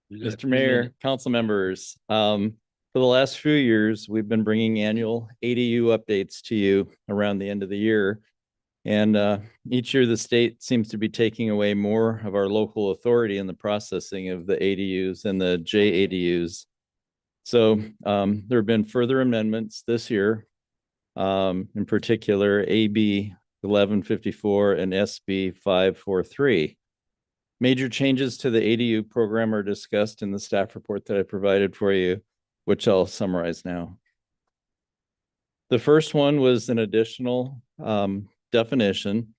Mr. Mayor, council members, for the last few years, we've been bringing annual ADU updates to you around the end of the year. And each year, the state seems to be taking away more of our local authority in the processing of the ADUs and the JADUs. So there have been further amendments this year, in particular, AB 1154 and SB 543. Major changes to the ADU program are discussed in the staff report that I provided for you, which I'll summarize now. The first one was an additional definition.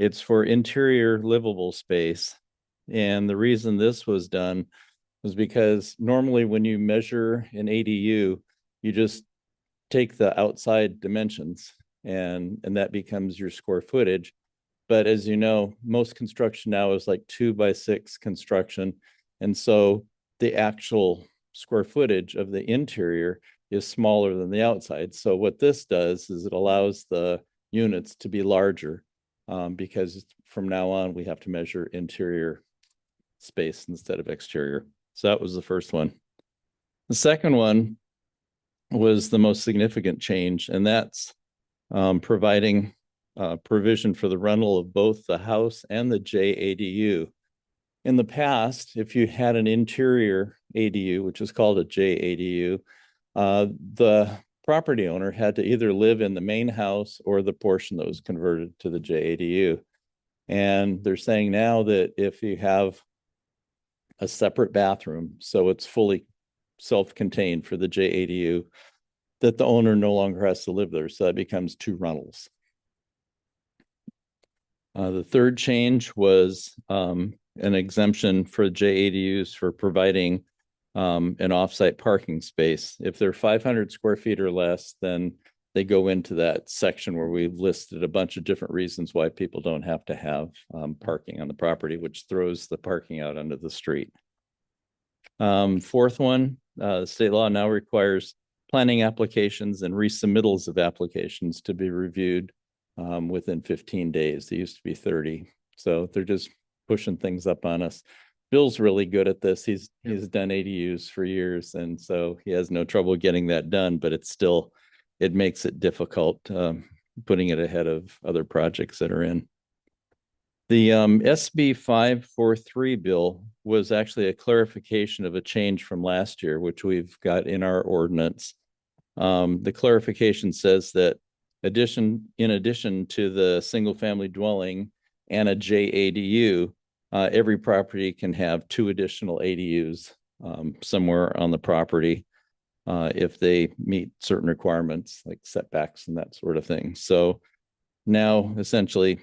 It's for interior livable space. And the reason this was done was because normally when you measure an ADU, you just take the outside dimensions and that becomes your square footage. But as you know, most construction now is like 2x6 construction. And so the actual square footage of the interior is smaller than the outside. So what this does is it allows the units to be larger because from now on, we have to measure interior space instead of exterior. So that was the first one. The second one was the most significant change, and that's providing provision for the rental of both the house and the JADU. In the past, if you had an interior ADU, which is called a JADU, the property owner had to either live in the main house or the portion that was converted to the JADU. And they're saying now that if you have a separate bathroom, so it's fully self-contained for the JADU, that the owner no longer has to live there. So that becomes two rentals. The third change was an exemption for JADUs for providing an offsite parking space. If they're 500 square feet or less, then they go into that section where we've listed a bunch of different reasons why people don't have to have parking on the property, which throws the parking out onto the street. Fourth one, state law now requires planning applications and resubmittals of applications to be reviewed within 15 days. It used to be 30. So they're just pushing things up on us. Bill's really good at this. He's done ADUs for years, and so he has no trouble getting that done, but it makes it difficult putting it ahead of other projects that are in. The SB 543 bill was actually a clarification of a change from last year, which we've got in our ordinance. The clarification says that in addition to the single family dwelling and a JADU, every property can have 2 additional ADUs somewhere on the property if they meet certain requirements like setbacks and that sort of thing. So now essentially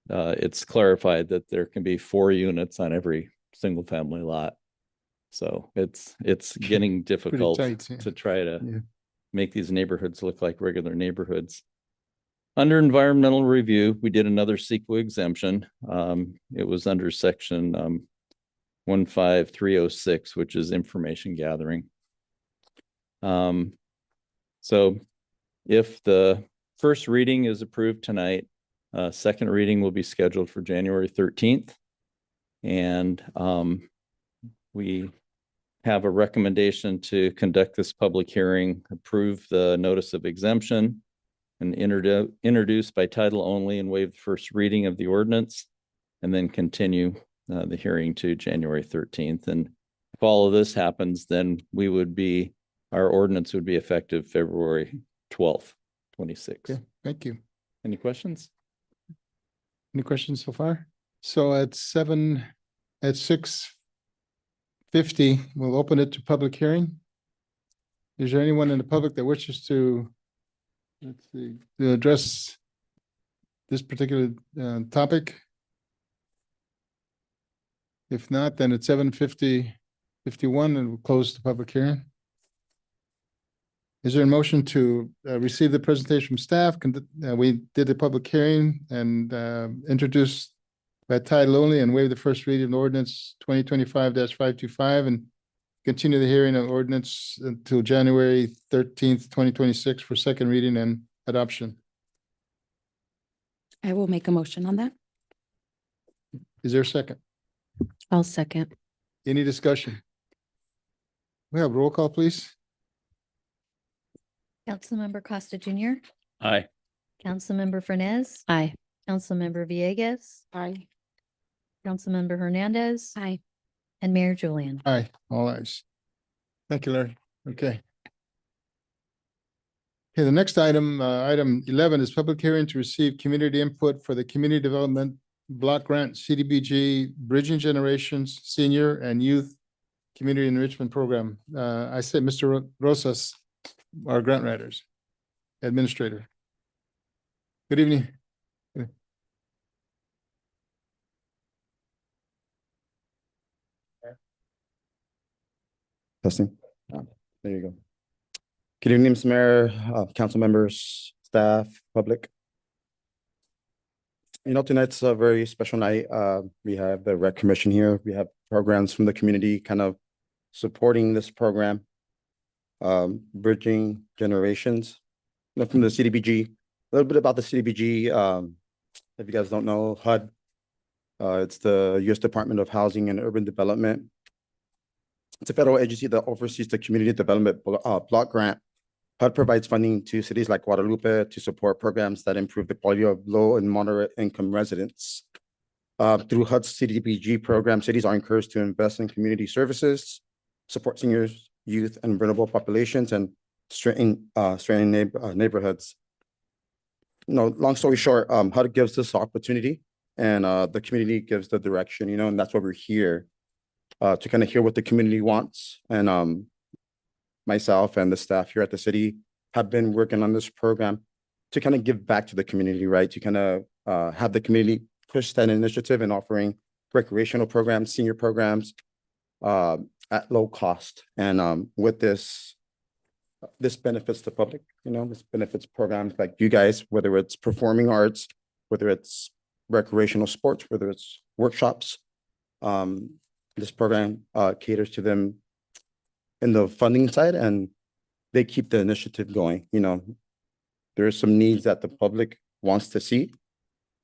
it's clarified that there can be 4 units on every single family lot. So it's getting difficult tight, yeah. to try to make these neighborhoods look like regular neighborhoods. Under environmental review, we did another CEQA exemption. It was under section 15306, which is information gathering. So if the first reading is approved tonight, second reading will be scheduled for January 13th. And we have a recommendation to conduct this public hearing, approve the notice of exemption, and introduce by title only and waive the first reading of the ordinance, and then continue the hearing to January 13th. And if all of this happens, then our ordinance would be effective February 12th, 26. Okay, thank you. Any questions? Any questions so far? So at 6:50, we'll open it to public hearing. Is there anyone in the public that wishes to address this particular topic? If not, then at 7:51, and we'll close the public hearing. Is there a motion to receive the presentation from staff? We did the public hearing and introduced by title only and waive the first reading of ordinance 2025-525 and continue the hearing of ordinance until January 13th, 2026 for second reading and adoption. I will make a motion on that. Is there a second? I'll second. Any discussion? We have roll call, please. Councilmember Costa Junior, Aye. Councilmember Fernez, Aye. Councilmember Villegas, Aye. Councilmember Hernandez, Aye. and Mayor Julian. Aye, all ayes. Thank you, Larry. Okay. Okay, the next item, item 11 is public hearing to receive community input for the Community Development Block Grant CDBG Bridging Generations Senior and Youth Community Enrichment Program. I said Mr. Rosas, our grant writers, administrator. Good evening. Testing. There you go. Good evening, Mr. Mayor, council members, staff, public. You know, tonight's a very special night. We have the Rec Commission here. We have programs from the community kind of supporting this program. Bridging Generations, you know, from the CDBG. A little bit about the CDBG. If you guys don't know, HUD, it's the U.S. Department of Housing and Urban Development. It's a federal agency that oversees the community development block grant. HUD provides funding to cities like Guadalupe to support programs that improve the quality of low and moderate income residents. Through HUD's CDBG program, cities are encouraged to invest in community services, support seniors, youth, and vulnerable populations, and strengthen neighborhoods. You know, long story short, HUD gives this opportunity, and the community gives the direction. You know, and that's why we're here. To kind of hear what the community wants. And myself and the staff here at the city have been working on this program to kind of give back to the community, right? To kind of have the community push that initiative and offering recreational programs, senior programs at low cost. And with this benefits the public, you know, this benefits programs like you guys, whether it's performing arts, whether it's recreational sports, whether it's workshops. This program caters to them in the funding side, and they keep the initiative going. You know, there are some needs that the public wants to see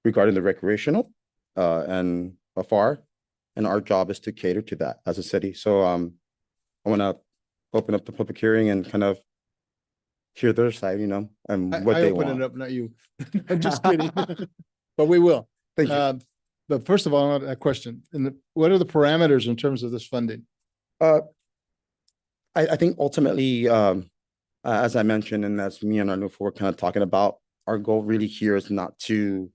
regarding the recreational and afar, and our job is to cater to that as a city. So I want to open up the public hearing and kind of hear their side, you know, and what they want. I open it up, not you. I'm just kidding. But we will. Thank you. But first of all, I have a question. What are the parameters in terms of this funding? I think ultimately, as I mentioned, and as me and Arnulfo were kind of talking about, our goal really here is not to,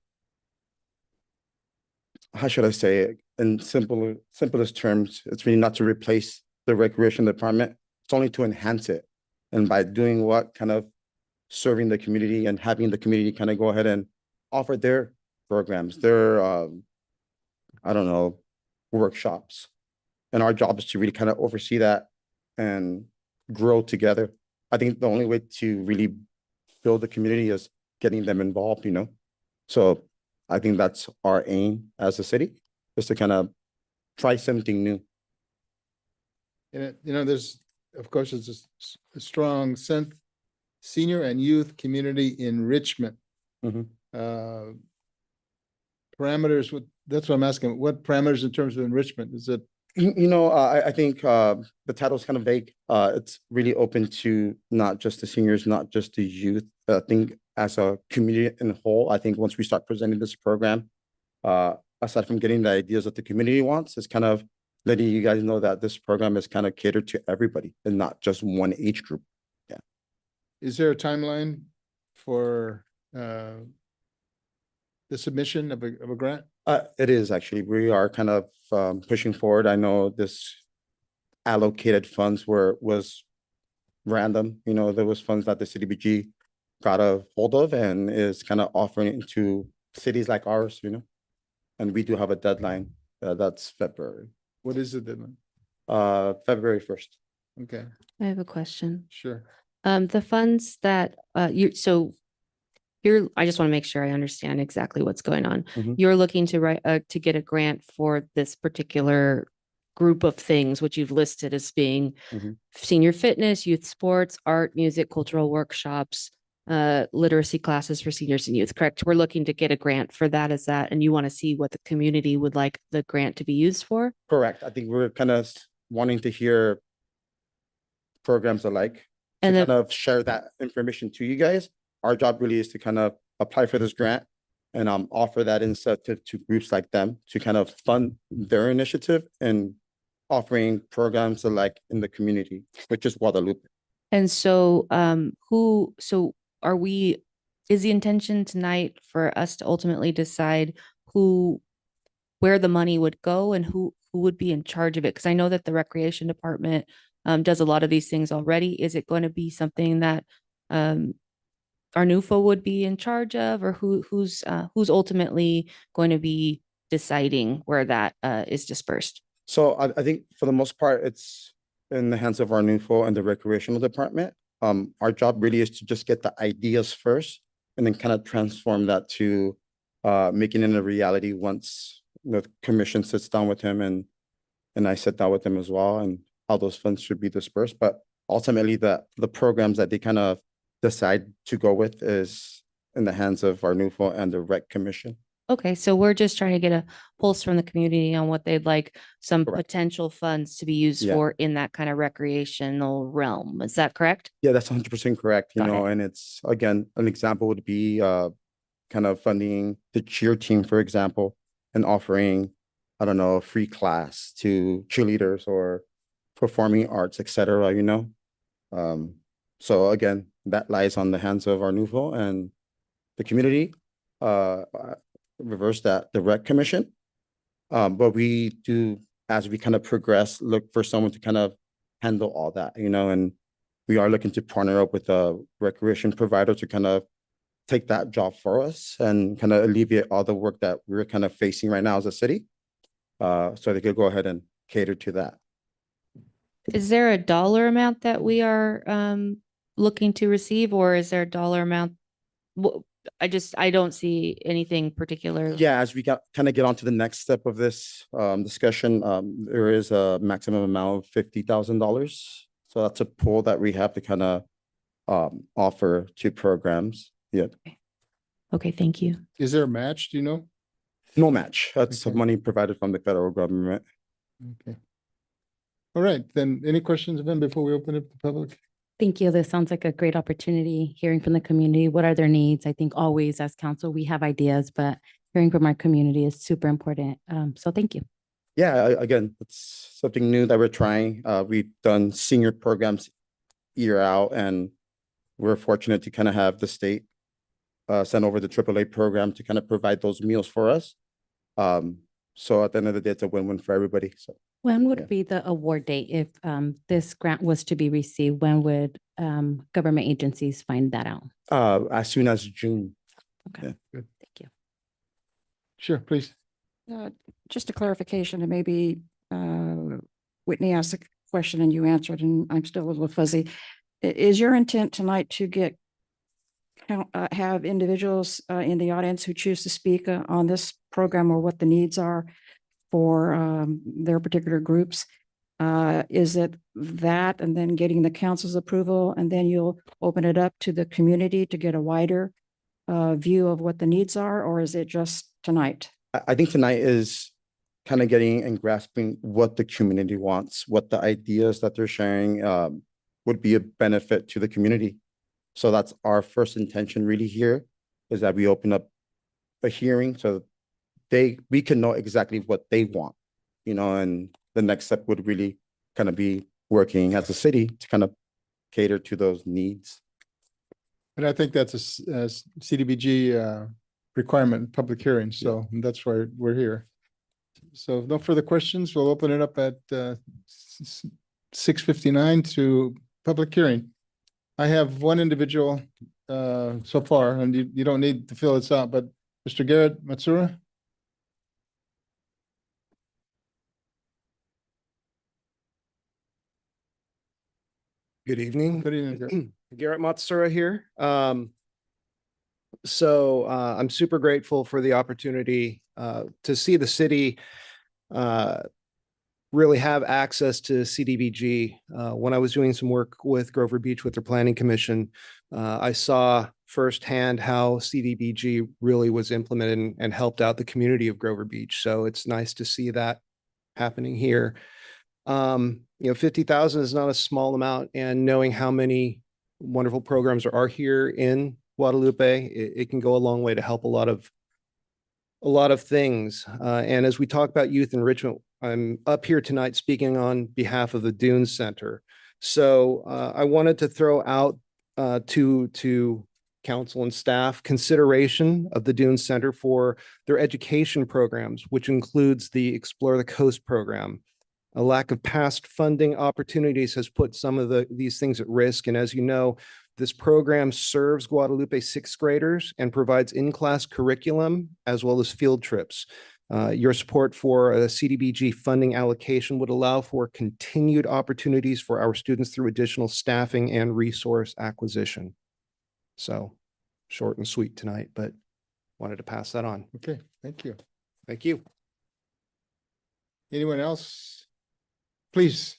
how should I say it, in simplest terms, it's really not to replace the recreation department. It's only to enhance it. And by doing what, kind of serving the community and having the community kind of go ahead and offer their programs, their, I don't know, workshops. And our job is to really kind of oversee that and grow together. I think the only way to really build the community is getting them involved, you know? So I think that's our aim as a city, is to kind of try something new. And you know, there's, of course, it's a strong senior and youth community enrichment. Mhm. Parameters, that's what I'm asking. What parameters in terms of enrichment? Is it? You know, I think the title is kind of vague. It's really open to not just the seniors, not just the youth. I think as a community in whole, I think once we start presenting this program, aside from getting the ideas that the community wants, it's kind of letting you guys know that this program is kind of catered to everybody and not just one age group. Yeah. Is there a timeline for the submission of a grant? It is actually. We are kind of pushing forward. I know this allocated funds was random. You know, there was funds that the CDBG got a hold of and is kind of offering it to cities like ours, you know, and we do have a deadline. That's February. What is the deadline? February 1st. Okay, I have a question. sure. The funds that, I just want to make sure I understand exactly what's going on. Mhm. You're looking to to get a grant for this particular group of things, which you've listed as being Mhm. senior fitness, youth sports, art, music, cultural workshops, literacy classes for seniors and youth, correct? We're looking to get a grant for that, is that, and you want to see what the community would like the grant to be used for? Correct. I think we're kind of wanting to hear programs alike to And kind then, of share that information to you guys. Our job really is to kind of apply for this grant and offer that incentive to groups like them to kind of fund their initiative and offering programs alike in the community, which is Guadalupe. and so, are we, is the intention tonight for us to ultimately decide where the money would go and who would be in charge of it? Because I know that the recreation department does a lot of these things already. Is it going to be something that Arnulfo would be in charge of, or who's ultimately going to be deciding where that is dispersed? So I think for the most part, it's in the hands of our NUFO and the recreational department. Our job really is to just get the ideas first and then kind of transform that to making it a reality once the commission sits down with him and I sit down with him as well, and how those funds should be dispersed. But ultimately, the programs that they kind of decide to go with is in the hands of our NUFO and the rec commission. Okay, so we're just trying to get a pulse from the community on what they'd like some Correct. potential funds to be used Yeah. for in that kind of recreational realm. Is that correct? Yeah, that's 100% correct, you Got know, it. and it's, again, an example would be kind of funding the cheer team, for example, and offering, I don't know, a free class to cheerleaders or performing arts, et cetera, you know? So again, that lies on the hands of our NUFO and the community. Reverse that, the rec commission. But we do, as we kind of progress, look for someone to kind of handle all that, you know, and we are looking to partner up with a recreation provider to kind of take that job for us and kind of alleviate all the work that we're kind of facing right now as a city. So they could go ahead and cater to that. Is there a dollar amount that we are looking to receive, or is there a dollar amount? I don't see anything particular. Yeah, as we kind of get on to the next step of this discussion, there is a maximum amount of $50,000. So that's a pool that we have to kind of offer to programs. Yeah. Okay, thank you. Is there a match? Do you know? No match. That's Okay. money provided from the federal government. Okay. All right, then any questions of him before we open up the public? Thank you. This sounds like a great opportunity, hearing from the community. What are their needs? I think always as council, we have ideas, but hearing from our community is super important. So thank you. Yeah, again, it's something new that we're trying. We've done senior programs year out, and we're fortunate to kind of have the state send over the AAA program to kind of provide those meals for us. So at the end of the day, it's a win-win for everybody. So When would Yeah. be the award date if this grant was to be received? When would government agencies find that out? as soon as June. Okay, Yeah. thank you. Sure, please. Just a clarification, and maybe Whitney asked a question and you answered, and I'm still a little fuzzy. Is your intent tonight to have individuals in the audience who choose to speak on this program or what the needs are for their particular groups? Is it that and then getting the council's approval, and then you'll open it up to the community to get a wider view of what the needs are, or is it just tonight? I think tonight is kind of getting and grasping what the community wants, what the ideas that they're sharing would be a benefit to the community. So that's our first intention really here, is that we open up a hearing so we can know exactly what they want, you know, and the next step would really kind of be working as a city to kind of cater to those needs. And I think that's a CDBG requirement, public hearing, so that's why we're here. So no further questions, we'll open it up at 6:59 to public hearing. I have one individual so far, and you don't need to fill this out, but Mr. Garrett Matsura? Good evening. Good evening, Garrett. Garrett Matsura here. I'm super grateful for the opportunity to see the city really have access to CDBG. When I was doing some work with Grover Beach with their planning commission, I saw firsthand how CDBG really was implemented and helped out the community of Grover Beach. So it's nice to see that happening here. 50,000 is not a small amount, and knowing how many wonderful programs there are here in Guadalupe, it can go a long way to help a lot of things. And as we talk about youth enrichment, I'm up here tonight speaking on behalf of the Dunes Center. So I wanted to throw out to council and staff consideration of the Dunes Center for their education programs, which includes the Explore the Coast program. A lack of past funding opportunities has put some of these things at risk. And as you know, this program serves Guadalupe sixth graders and provides in-class curriculum as well as field trips. Your support for a CDBG funding allocation would allow for continued opportunities for our students through additional staffing and resource acquisition. So short and sweet tonight, but wanted to pass that on. Okay, thank you. Thank you. Anyone else? Please.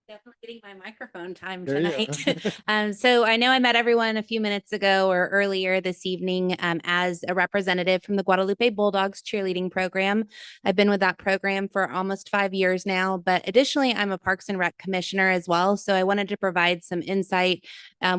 Definitely getting my microphone time There you tonight. So I know I met everyone a few minutes ago or earlier this evening as a representative from the Guadalupe Bulldogs cheerleading program. I've been with that program for almost 5 years now, but additionally, I'm a Parks and Rec commissioner as well. So I wanted to provide some insight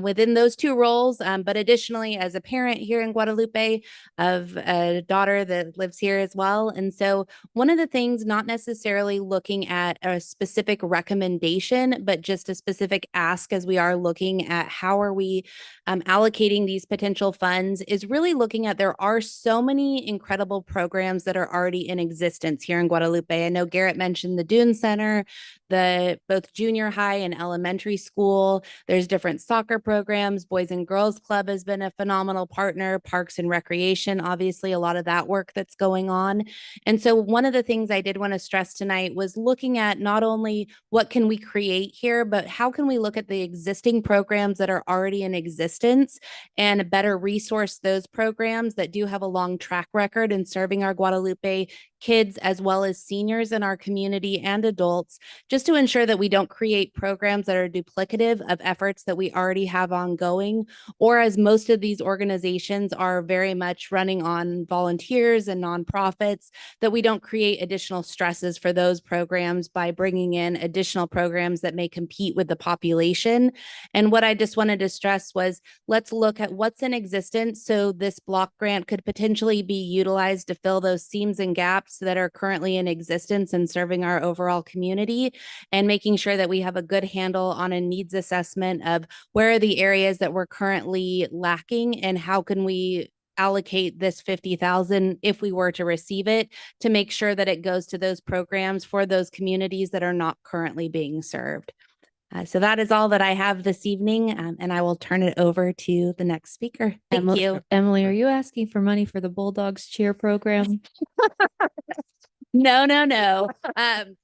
within those two roles, but additionally as a parent here in Guadalupe of a daughter that lives here as well. And so one of the things, not necessarily looking at a specific recommendation, but just a specific ask as we are looking at how are we allocating these potential funds, is really looking at there are so many incredible programs that are already in existence here in Guadalupe. I know Garrett mentioned the Dune Center, both junior high and elementary school. There's different soccer programs. Boys and Girls Club has been a phenomenal partner. Parks and Recreation, obviously a lot of that work that's going on. And so one of the things I did want to stress tonight was looking at not only what can we create here, but how can we look at the existing programs that are already in existence and better resource those programs that do have a long track record in serving our Guadalupe kids as well as seniors in our community and adults, just to ensure that we don't create programs that are duplicative of efforts that we already have ongoing, or as most of these organizations are very much running on volunteers and nonprofits, that we don't create additional stresses for those programs by bringing in additional programs that may compete with the population. And what I just wanted to stress was, let's look at what's in existence so this block grant could potentially be utilized to fill those seams and gaps that are currently in existence and serving our overall community, and making sure that we have a good handle on a needs assessment of where are the areas that we're currently lacking and how can we allocate this 50,000 if we were to receive it, to make sure that it goes to those programs for those communities that are not currently being served. So that is all that I have this evening, and I will turn it over to the next speaker. Thank you. Emily, are you asking for money for the Bulldogs cheer program? No.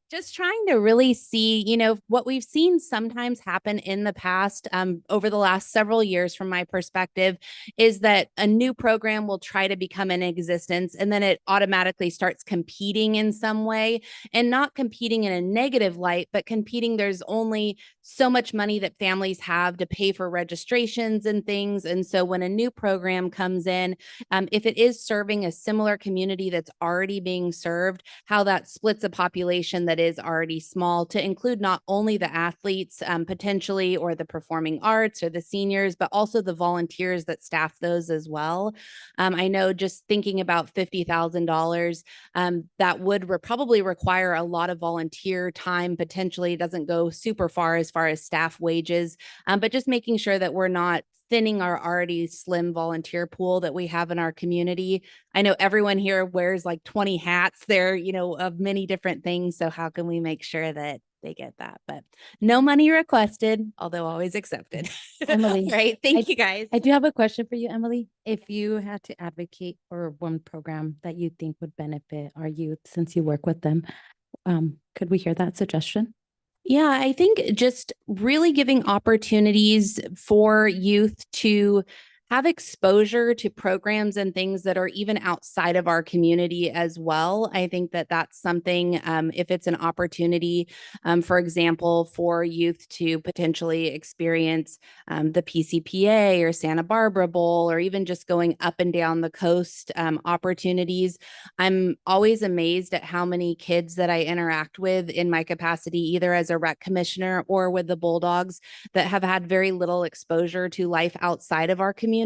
Just trying to really see, what we've seen sometimes happen in the past over the last several years from my perspective is that a new program will try to become in existence and then it automatically starts competing in some way, and not competing in a negative light, but competing. There's only so much money that families have to pay for registrations and things. And so when a new program comes in, if it is serving a similar community that's already being served, how that splits a population that is already small to include not only the athletes potentially, or the performing arts or the seniors, but also the volunteers that staff those as well. I know just thinking about $50,000, that would probably require a lot of volunteer time. Potentially it doesn't go super far as staff wages, but just making sure that we're not thinning our already slim volunteer pool that we have in our community. I know everyone here wears like 20 hats there, of many different things. So how can we make sure that they get that? But no money requested, although always accepted. Emily, Right. Thank you guys. I do have a question for you, Emily. If you had to advocate for one program that you think would benefit our youth since you work with them, could we hear that suggestion? Yeah, I think just really giving opportunities for youth to have exposure to programs and things that are even outside of our community as well. I think that that's something, if it's an opportunity, for example, for youth to potentially experience the PCPA or Santa Barbara Bowl, or even just going up and down the coast opportunities. I'm always amazed at how many kids that I interact with in my capacity, either as a rec commissioner or with the Bulldogs, that have had very little exposure to life outside of our community.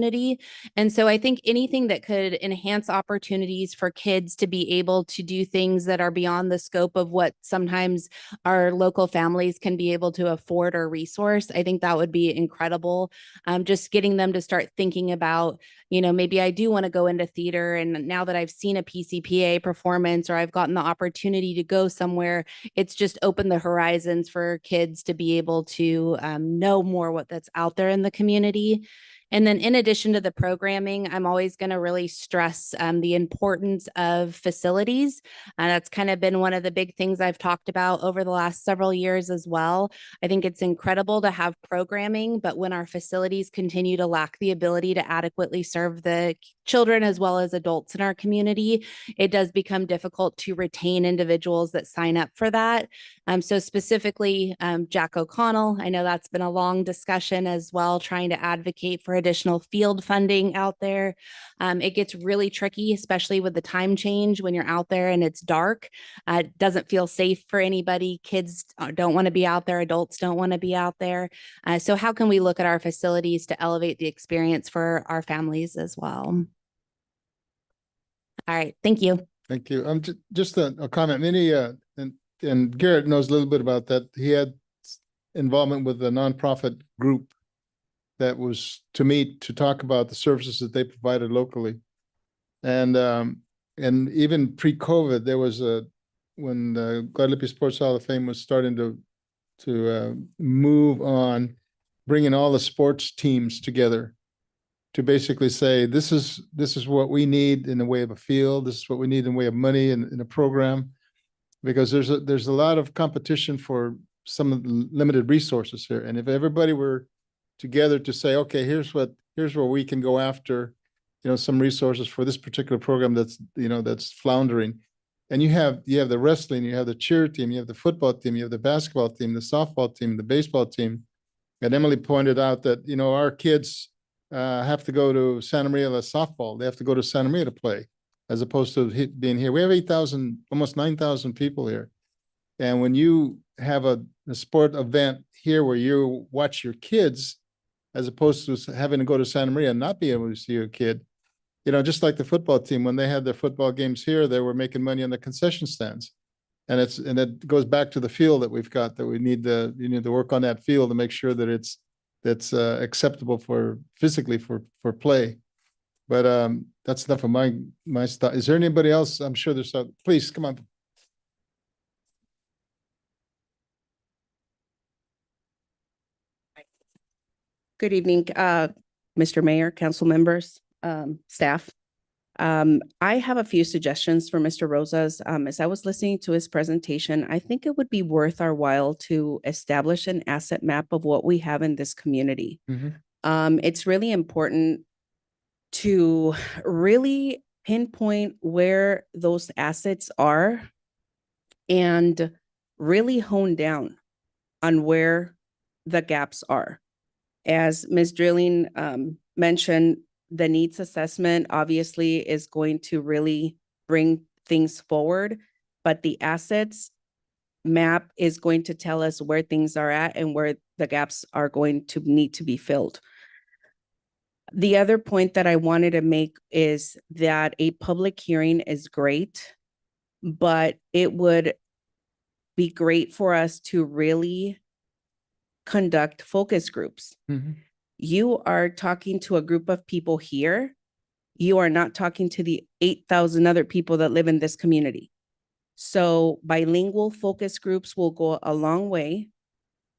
And so I think anything that could enhance opportunities for kids to be able to do things that are beyond the scope of what sometimes our local families can be able to afford or resource, I think that would be incredible. Just getting them to start thinking about, maybe I do want to go into theater. And now that I've seen a PCPA performance, or I've gotten the opportunity to go somewhere, it's just opened the horizons for kids to be able to know more what that's out there in the community. And then in addition to the programming, I'm always going to really stress the importance of facilities. That's kind of been one of the big things I've talked about over the last several years as well. I think it's incredible to have programming, but when our facilities continue to lack the ability to adequately serve the children as well as adults in our community, it does become difficult to retain individuals that sign up for that. So specifically, Jack O'Connell, I know that's been a long discussion as well, trying to advocate for additional field funding out there. It gets really tricky, especially with the time change when you're out there and it's dark. It doesn't feel safe for anybody. Kids don't want to be out there. Adults don't want to be out there. So how can we look at our facilities to elevate the experience for our families as well? All right. Thank you. Thank you. Just a comment. Many, and Garrett knows a little bit about that. He had involvement with a nonprofit group that was to meet to talk about the services that they provided locally. And even pre-COVID, there was when the Guadalupe Sports Hall of Fame was starting to move on, bringing all the sports teams together to basically say, this is what we need in the way of a field. This is what we need in the way of money in a program, because there's a lot of competition for some of the limited resources here. And if everybody were together to say, okay, here's where we can go after, some resources for this particular program that's floundering. And you have the wrestling, you have the cheer team, you have the football team, you have the basketball team, the softball team, the baseball team. And Emily pointed out that, our kids have to go to Santa Maria softball. They have to go to Santa Maria to play, as opposed to being here. We have 8,000, almost 9,000 people here. And when you have a sport event here where you watch your kids, as opposed to having to go to Santa Maria and not be able to see your kid, just like the football team, when they had their football games here, they were making money on the concession stands. And it goes back to the field that we've got, that we need to work on that field to make sure that that's acceptable physically for play. But that's enough of my stuff. Is there anybody else? I'm sure there's some. Please come on. Good evening, Mr. Mayor, council members, staff. I have a few suggestions for Mr. Rosas. As I was listening to his presentation, I think it would be worth our while to establish an asset map of what we have in this community. It's really important to really pinpoint where those assets are and really hone down on where the gaps are. As Ms. Drilling mentioned, the needs assessment obviously is going to really bring things forward, but the assets map is going to tell us where things are at and where the gaps are going to need to be filled. The other point that I wanted to make is that a public hearing is great, but it would be great for us to really conduct focus groups. You are talking to a group of people here. You are not talking to the 8,000 other people that live in this community. So bilingual focus groups will go a long way.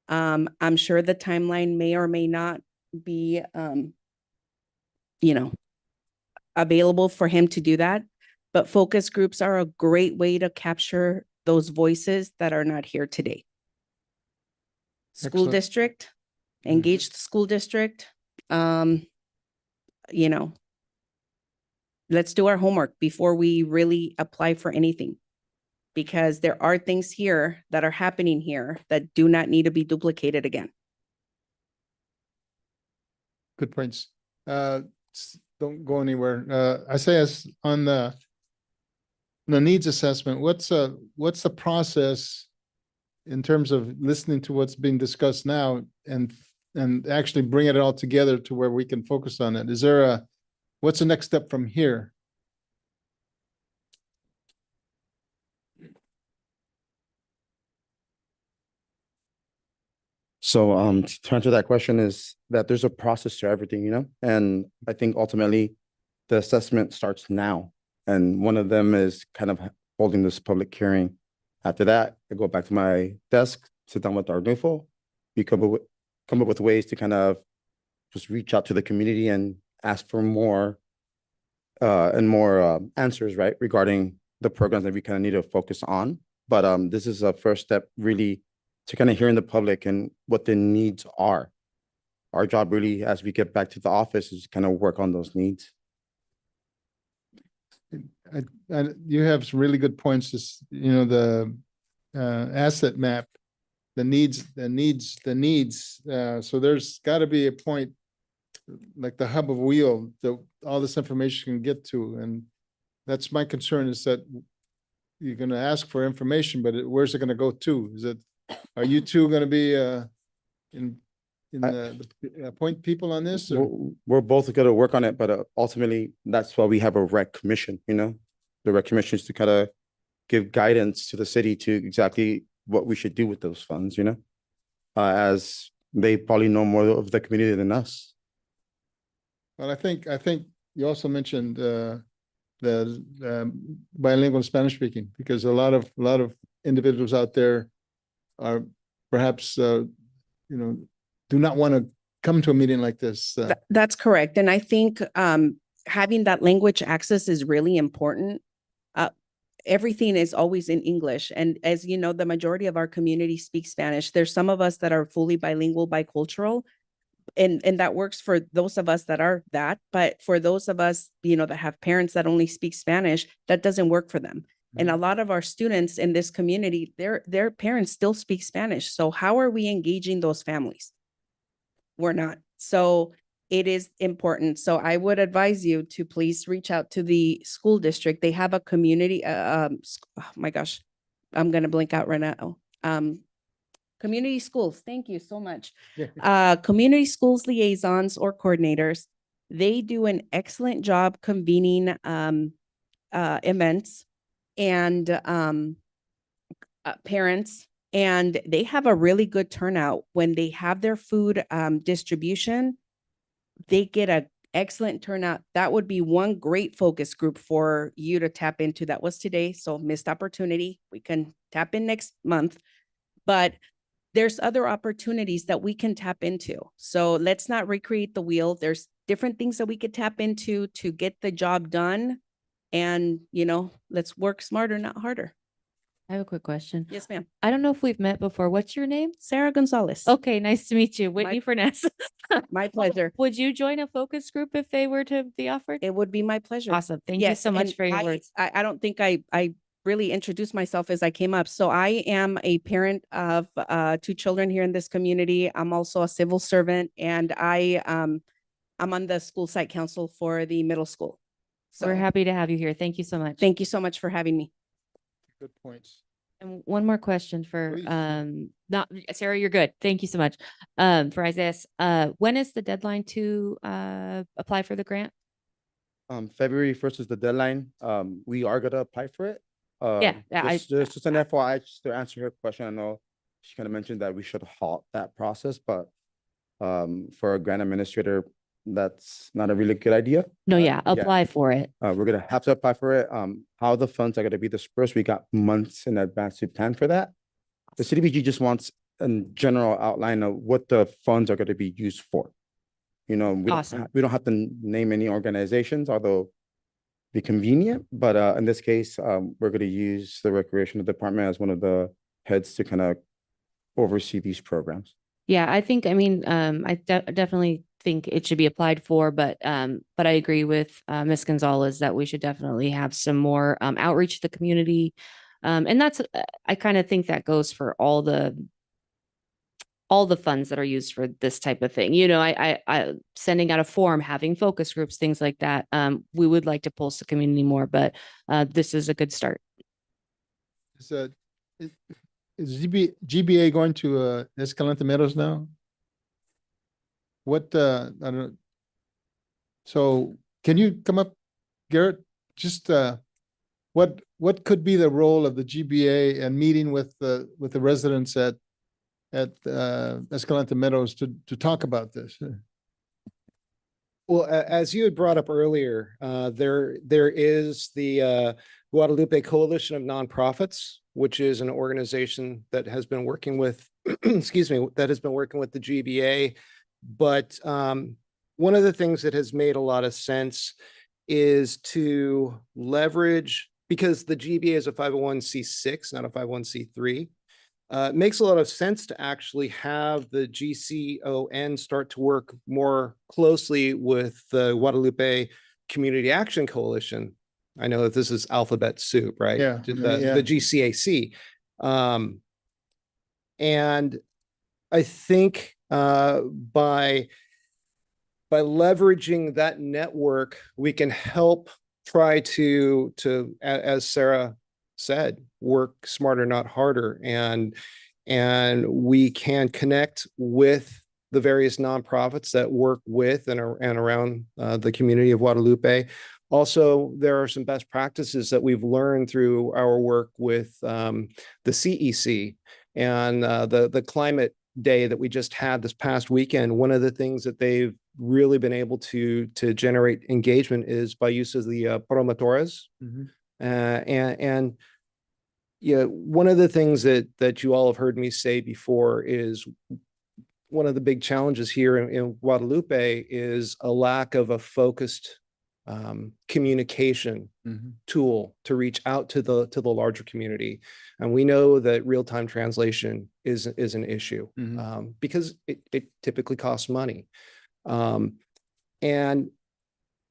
I'm sure the timeline may or may not be, available for him to do that. But focus groups are a great way to capture those voices that are not here today. school Excellent. district, engage the school district. You know, let's do our homework before we really apply for anything. Because there are things here that are happening here that do not need to be duplicated again. Good points. Don't go anywhere. I say as on the needs assessment, what's the process in terms of listening to what's being discussed now and actually bring it all together to where we can focus on it? Is there what's the next step from here? So to answer that question is that there's a process to everything, you know, and I think ultimately the assessment starts now. And one of them is kind of holding this public hearing. After that, I go back to my desk, sit down with our NUFO, we come up with ways to kind of just reach out to the community and ask for more answers, right, regarding the programs that we kind of need to focus on. But this is a first step really to kind of hearing the public and what the needs are. Our job really, as we get back to the office, is kind of work on those needs. You have some really good points. This, you know, the asset map, the needs. So there's got to be a point, like the hub of wheel, that all this information can get to, and that's my concern. Is that you're going to ask for information, but where's it going to go to? Are you two going to be appoint people on this? Or? We're both going to work on it, but ultimately that's why we have a rec commission. You know, the rec commission is to kind of give guidance to the city to exactly what we should do with those funds. You know, as they probably know more of the community than us. Well, I think you also mentioned the bilingual Spanish speaking, because a lot of individuals out there are perhaps do not want to come to a meeting like this. That's correct. And I think having that language access is really important. Everything is always in English. And as you know, the majority of our community speaks Spanish. There's some of us that are fully bilingual, bicultural, and that works for those of us that are that. But for those of us, that have parents that only speak Spanish, that doesn't work for them. And a lot of our students in this community, their parents still speak Spanish. So how are we engaging those families? We're not. So it is important. So I would advise you to please reach out to the school district. They have a community, oh my gosh, I'm going to blink out right now. Community schools. Thank you so much. Community schools liaisons or coordinators. They do an excellent job convening events and parents, and they have a really good turnout when they have their food distribution. They get an excellent turnout. That would be one great focus group for you to tap into. That was today, so missed opportunity. We can tap in next month, but there's other opportunities that we can tap into. So let's not recreate the wheel. There's different things that we could tap into to get the job done. And, let's work smarter, not harder. I have a quick question. Yes, ma'am. I don't know if we've met before. What's your name? Sarah Gonzalez. Okay, nice to meet you. Whitney Furness. My pleasure. Would you join a focus group if they were to be offered? It would be my pleasure. Awesome. Thank you so much and for your words. I don't think I really introduced myself as I came up. So I am a parent of 2 children here in this community. I'm also a civil servant, and I'm on the school site council for the middle school. So We're happy to have you here. Thank you so much. thank you so much for having me. Good points. And one more question for, Please. not, Sarah, you're good. Thank you so much. For Isaiah, when is the deadline to apply for the grant? February 1st is the deadline. We are gonna apply for it. Just an FYI, just to answer her question. I know she kind of mentioned that we should halt that process, but for a grant administrator, that's not a really good idea. No, apply for it. We're gonna have to apply for it. How the funds are gonna be dispersed, we got months in advance to plan for that. The CDBG just wants a general outline of what the funds are gonna be used for. We don't have to name any organizations, although be convenient, but in this case, we're gonna use the recreational department as one of the heads to kind of oversee these programs. Yeah, I think, I mean, I definitely think it should be applied for, but I agree with Ms. Gonzalez that we should definitely have some more outreach to the community. And that's, I kind of think that goes for all the funds that are used for this type of thing. You know, I sending out a form, having focus groups, things like that. We would like to pulse the community more, but this is a good start. So, is GBA going to Escalante Meadows now? What I don't. So can you come up, Garrett? Just what could be the role of the GBA and meeting with the residents at Escalante Meadows to talk about this? Well, as you had brought up earlier, there is the Guadalupe Coalition of Nonprofits, which is an organization that has been working with, excuse me, that has been working with the GBA. But one of the things that has made a lot of sense is to leverage, because the GBA is a 501c6, not a 501c3. It makes a lot of sense to actually have the GCON start to work more closely with the Guadalupe Community Action Coalition. I know that this is alphabet soup, right? Yeah, The GCAC. And I think by leveraging that network, we can help try to as Sarah said, work smarter, not harder. And we can connect with the various nonprofits that work with and around the community of Guadalupe. Also, there are some best practices that we've learned through our work with the CEC and the climate day that we just had this past weekend. One of the things that they've really been able to generate engagement is by use of the promotores. And yeah, one of the things that you all have heard me say before is one of the big challenges here in Guadalupe is a lack of a focused communication tool to reach out to the larger community. And we know that real-time translation is an issue because it typically costs money. And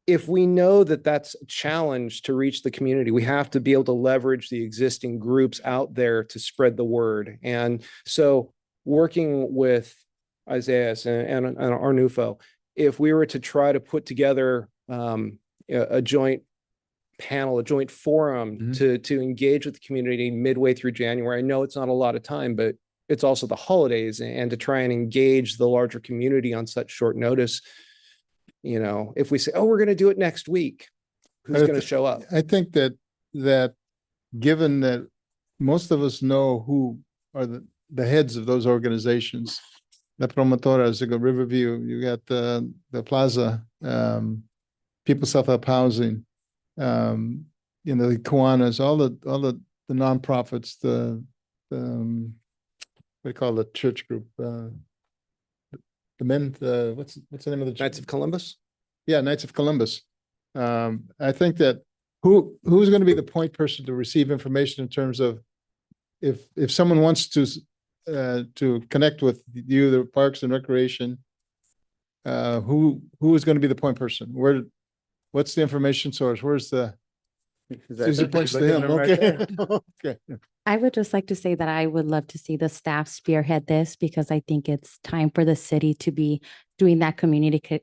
if we know that that's a challenge to reach the community, we have to be able to leverage the existing groups out there to spread the word. And so working with Isaiah and Arnulfo, if we were to try to put together a joint panel, a joint forum to engage with the community midway through January, I know it's not a lot of time, but it's also the holidays, and to try and engage the larger community on such short notice. You know, if we say, oh, we're going to do it next week, who's going to show up? I think that given that most of us know who are the heads of those organizations, the promotoras, you got Riverview, you got the Plaza, People Self-Help Housing, you know, the Kiwanis, all the nonprofits, the what do you call the church group? The men, what's the name of the Knights of Columbus? Yeah, Knights of Columbus. I think that who's going to be the point person to receive information in terms of if someone wants to connect with you, the Parks and Recreation, who is going to be the point person? What's the information source? Where's the Susie points to him. Okay. Okay. I would just like to say that I would love to see the staff spearhead this, because I think it's time for the city to be doing that communication,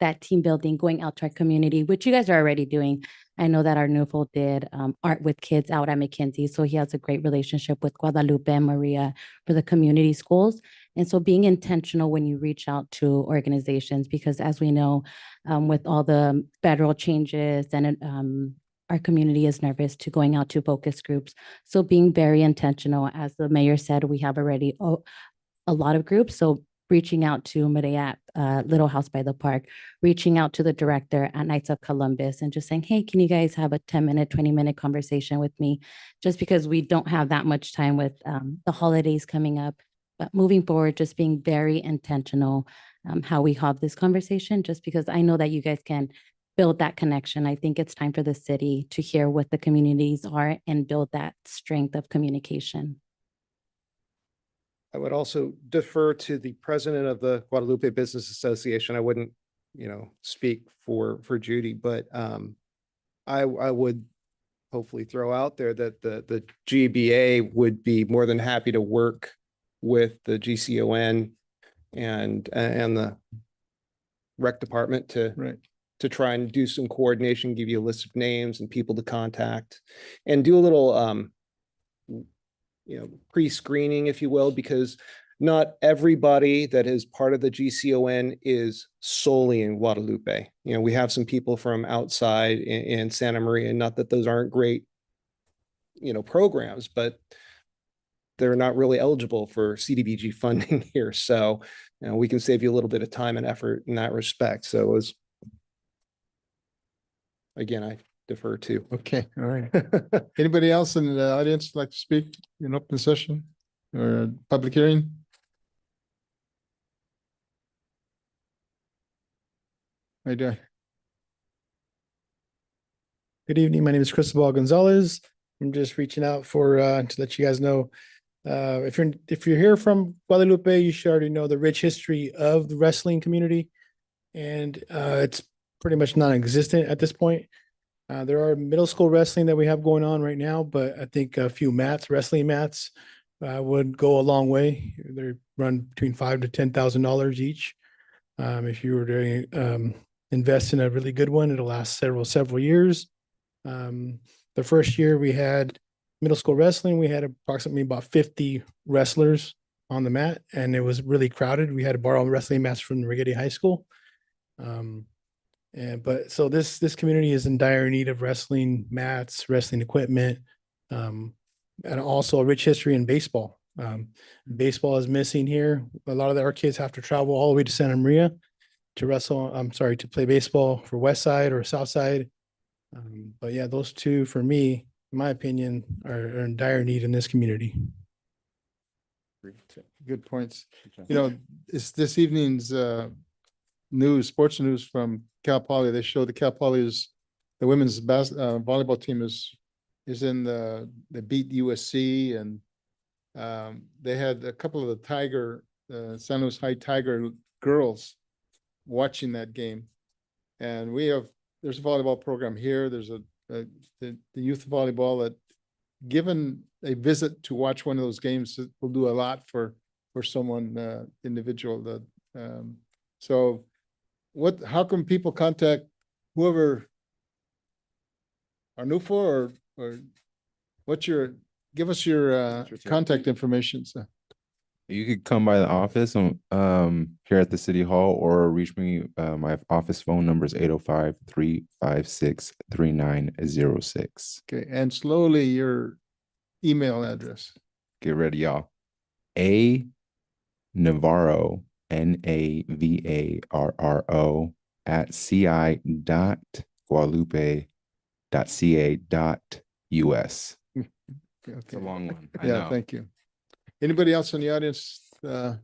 that team building, going out to our community, which you guys are already doing. I know that Arnulfo did art with kids out at McKinsey, so he has a great relationship with Guadalupe and Maria for the community schools. And so being intentional when you reach out to organizations, because as we know, with all the federal changes and our community is nervous to going out to focus groups. So being very intentional, as the mayor said, we have already a lot of groups. So reaching out to Maria at Little House by the Park, reaching out to the director at Knights of Columbus and just saying, hey, can you guys have a 10-minute, 20-minute conversation with me? Just because we don't have that much time with the holidays coming up. But moving forward, just being very intentional how we have this conversation, just because I know that you guys can build that connection. I think it's time for the city to hear what the communities are and build that strength of communication. I would also defer to the president of the Guadalupe Business Association. I wouldn't, speak for Judy, but I would hopefully throw out there that the GBA would be more than happy to work with the GCON and the rec department to try and do some coordination, give you a list of names and people to contact, and do a little pre-screening, if you will, because not everybody that is part of the GCON is solely in Guadalupe. We have some people from outside in Santa Maria, and not that those aren't great, programs, but they're not really eligible for CDBG funding here. So, we can save you a little bit of time and effort in that respect. So again, I defer to. Okay, all right. Anybody else in the audience like to speak in open session or public hearing? How you doing? Good evening. My name is Cristobal Gonzalez. I'm just reaching out for to let you guys know, if you're here from Guadalupe, you should already know the rich history of the wrestling community, and it's pretty much non-existent at this point. There are middle school wrestling that we have going on right now, but I think a few wrestling mats, would go a long way. They run between $5,000 to $10,000 each. If you were to invest in a really good one, it'll last several years. The first year we had middle school wrestling, we had approximately about 50 wrestlers on the mat, and it was really crowded. We had to borrow wrestling mats from Rigetti High School. So this community is in dire need of wrestling mats, wrestling equipment, and also a rich history in baseball. Baseball is missing here. A lot of our kids have to travel all the way to Santa Maria to play baseball for West Side or South Side. But yeah, those two for me, in my opinion, are in dire need in this community. Good points. It's this evening's sports news from Cal Poly. They showed the Cal Poly's the women's volleyball team is in they beat USC, and they had a couple of the San Luis High Tiger girls watching that game. And there's a volleyball program here. There's the youth volleyball that, given a visit to watch one of those games, it will do a lot for someone individual. So how can people contact whoever Arnulfo or give us your contact information. So you could come by the office here at the City Hall, or reach me. My office phone number is 805-356-3906. Okay, and slowly your email address. Get ready, y'all. A Navarro, NAVARRO @ci.guadalupe.ca.us. Okay. It's a long one. I Yeah, know. thank you. Anybody else in the audience? I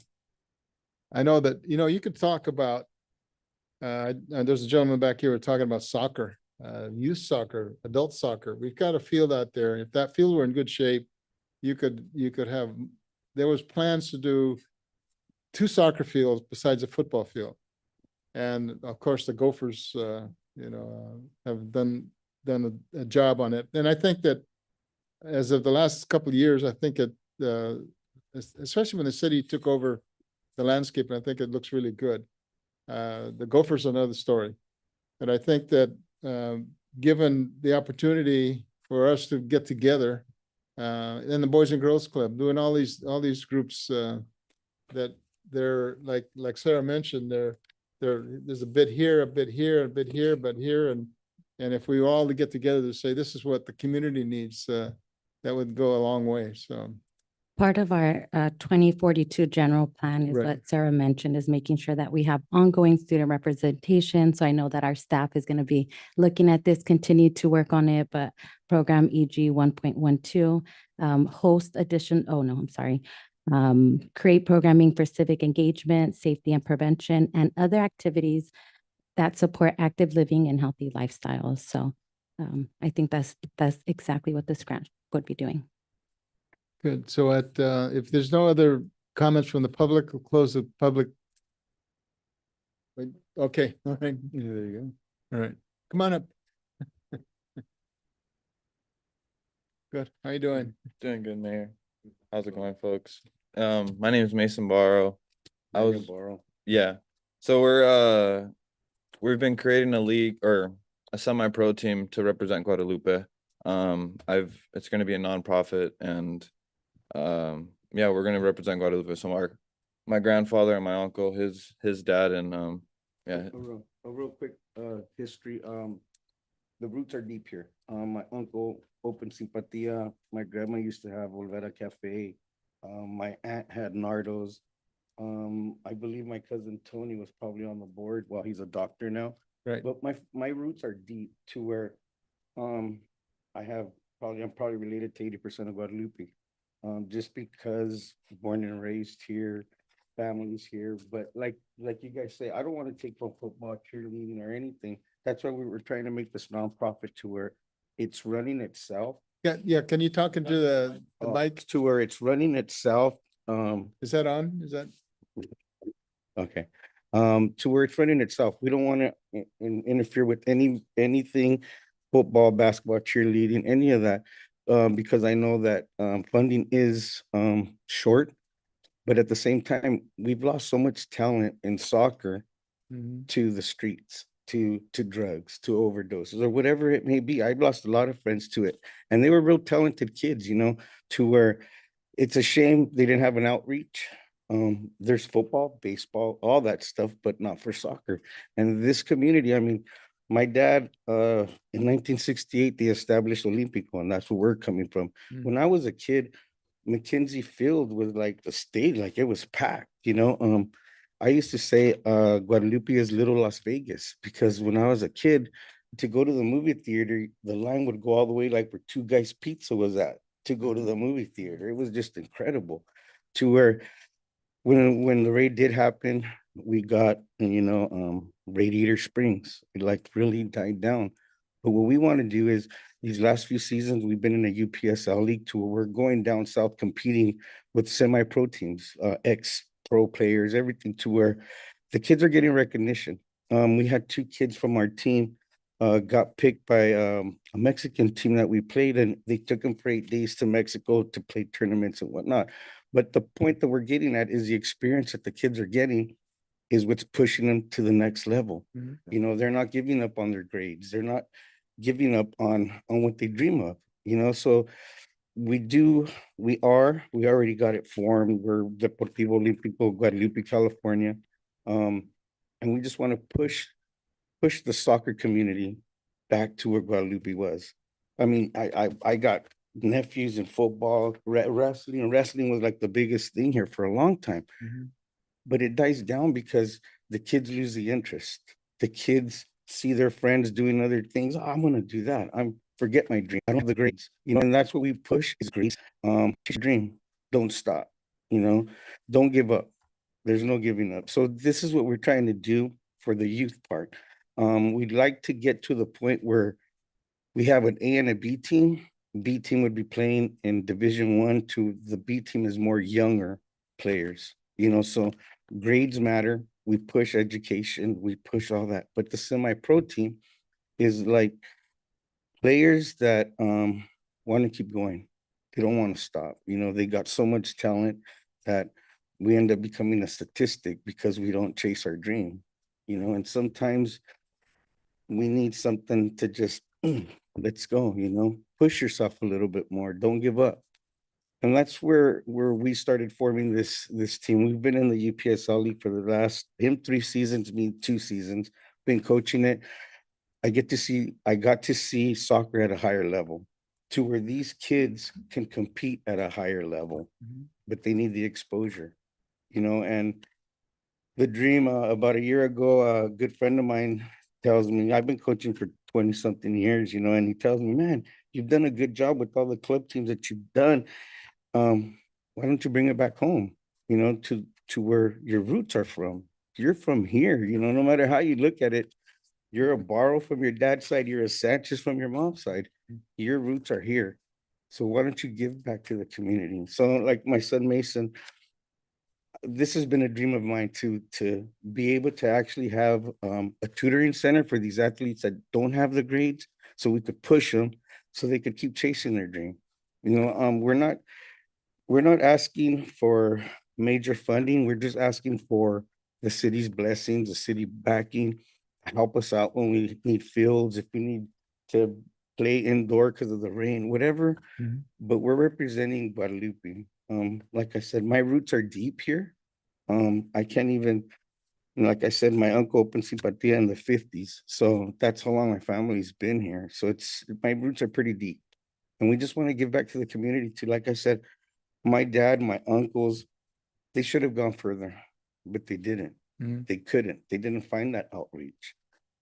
know that, you could talk about, there's a gentleman back here talking about soccer, youth soccer, adult soccer. We've got a field out there. If that field were in good shape, you could have, there was plans to do 2 soccer fields besides a football field. And of course, the Gophers, have done a job on it. And I think that as of the last couple of years, I think especially when the city took over the landscape, and I think it looks really good. The Gophers are another story. But I think that given the opportunity for us to get together, and the Boys and Girls Club, doing all these groups that they're like Sarah mentioned, there's a bit here, a bit here, a bit here, but here, and if we all get together to say this is what the community needs, that would go a long way. So Part of our 2042 general plan is Right. what Sarah mentioned, is making sure that we have ongoing student representation. So I know that our staff is going to be looking at this, continue to work on it, but program EG 1.12, create programming for civic engagement, safety and prevention, and other activities that support active living and healthy lifestyles. So I think that's exactly what this grant would be doing. good. So if there's no other comments from the public? We'll close the public. Wait, okay, all right, yeah, there you go. All right, come on up. Good, how you doing? Doing good, Mayor. How's it going, folks? My name is Mason Barrow. Yeah. So we've been creating a league or a semi-pro team to represent Guadalupe. It's gonna be a nonprofit and yeah, we're gonna represent Guadalupe. So my grandfather and my uncle, his dad and yeah. A real quick history. The roots are deep here. My uncle opened Simpatia. My grandma used to have Olvera Cafe. My aunt had Nardo's. I believe my cousin Tony was probably on the board. Well, he's a doctor now. Right. But my roots are deep to where I'm probably related to 80% of Guadalupe. Just because born and raised here, families here. But like you guys say, I don't want to take from football, cheerleading, or anything. That's why we were trying to make this nonprofit to where it's running itself. Yeah, can you talk into the mic? To where it's running itself. Is that on? Is that? Okay. To where it's running itself. We don't want to interfere with anything, football, basketball, cheerleading, any of that. Because I know that funding is short, but at the same time, we've lost so much talent in soccer to the streets, to drugs, to overdoses, or whatever it may be. I've lost a lot of friends to it, and they were real talented kids, to where it's a shame they didn't have an outreach. There's football, baseball, all that stuff, but not for soccer. And this community, I mean, my dad, in 1968, they established Olympico, and that's where we're coming from. When I was a kid, McKenzie Field was like the state, like it was packed, I used to say Guadalupe is little Las Vegas, because when I was a kid, to go to the movie theater, the line would go all the way like where Two Guys Pizza was at to go to the movie theater. It was just incredible. To where when the raid did happen, we got, Radiator Springs. It like really died down. But what we want to do is these last few seasons, we've been in a UPSL league to where we're going down south competing with semi-pro teams, ex-pro players, everything, to where the kids are getting recognition. We had 2 kids from our team got picked by a Mexican team that we played, and they took them for 8 days to Mexico to play tournaments and whatnot. But the point that we're getting at is the experience that the kids are getting is what's pushing them to the next level. They're not giving up on their grades. They're not giving up on what they dream of, so we already got it formed. We're Deportivo Olímpico Guadalupe, California. And we just want to push the soccer community back to where Guadalupe was. I mean, I got nephews in football, wrestling. Wrestling was like the biggest thing here for a long time. But it dies down because the kids lose the interest. The kids see their friends doing other things. Oh, I'm going to do that. Forget my dream. I don't have the grades, and that's what we push is grades. Dream. Don't stop, don't give up. There's no giving up. So this is what we're trying to do for the youth part. We'd like to get to the point where we have an A and a B team. B team would be playing in Division 1 to the B team is more younger players, so grades matter. We push education, we push all that. But the semi-pro team is like players that want to keep going. They don't want to stop. They got so much talent that we end up becoming a statistic because we don't chase our dream, and sometimes we need something to just let's go, push yourself a little bit more. Don't give up. And that's where we started forming this team. We've been in the UPSL league for the last 3 seasons, me 2 seasons, been coaching it. I got to see soccer at a higher level to where these kids can compete at a higher level, but they need the exposure, and the dream about a year ago, a good friend of mine tells me, I've been coaching for 20 something years, and he tells me, man, you've done a good job with all the club teams that you've done. Why don't you bring it back home, to where your roots are from? You're from here, no matter how you look at it, you're a Barrow from your dad's side, you're a Sanchez from your mom's side. Your roots are here. So why don't you give back to the community? So like my son Mason, this has been a dream of mine to be able to actually have a tutoring center for these athletes that don't have the grades, so we could push them so they could keep chasing their dream. You know, we're not asking for major funding. We're just asking for the city's blessings, the city backing, help us out when we need fields, if we need to play indoor because of the rain, whatever. But we're representing Guadalupe. Like I said, my roots are deep here. I can't even, like I said, my uncle opened Simpatia in the 50s. So that's how long my family's been here. So it's, my roots are pretty deep. And we just want to give back to the community too. Like I said, my dad, my uncles, they should have gone further, but they didn't. They couldn't. They didn't find that outreach.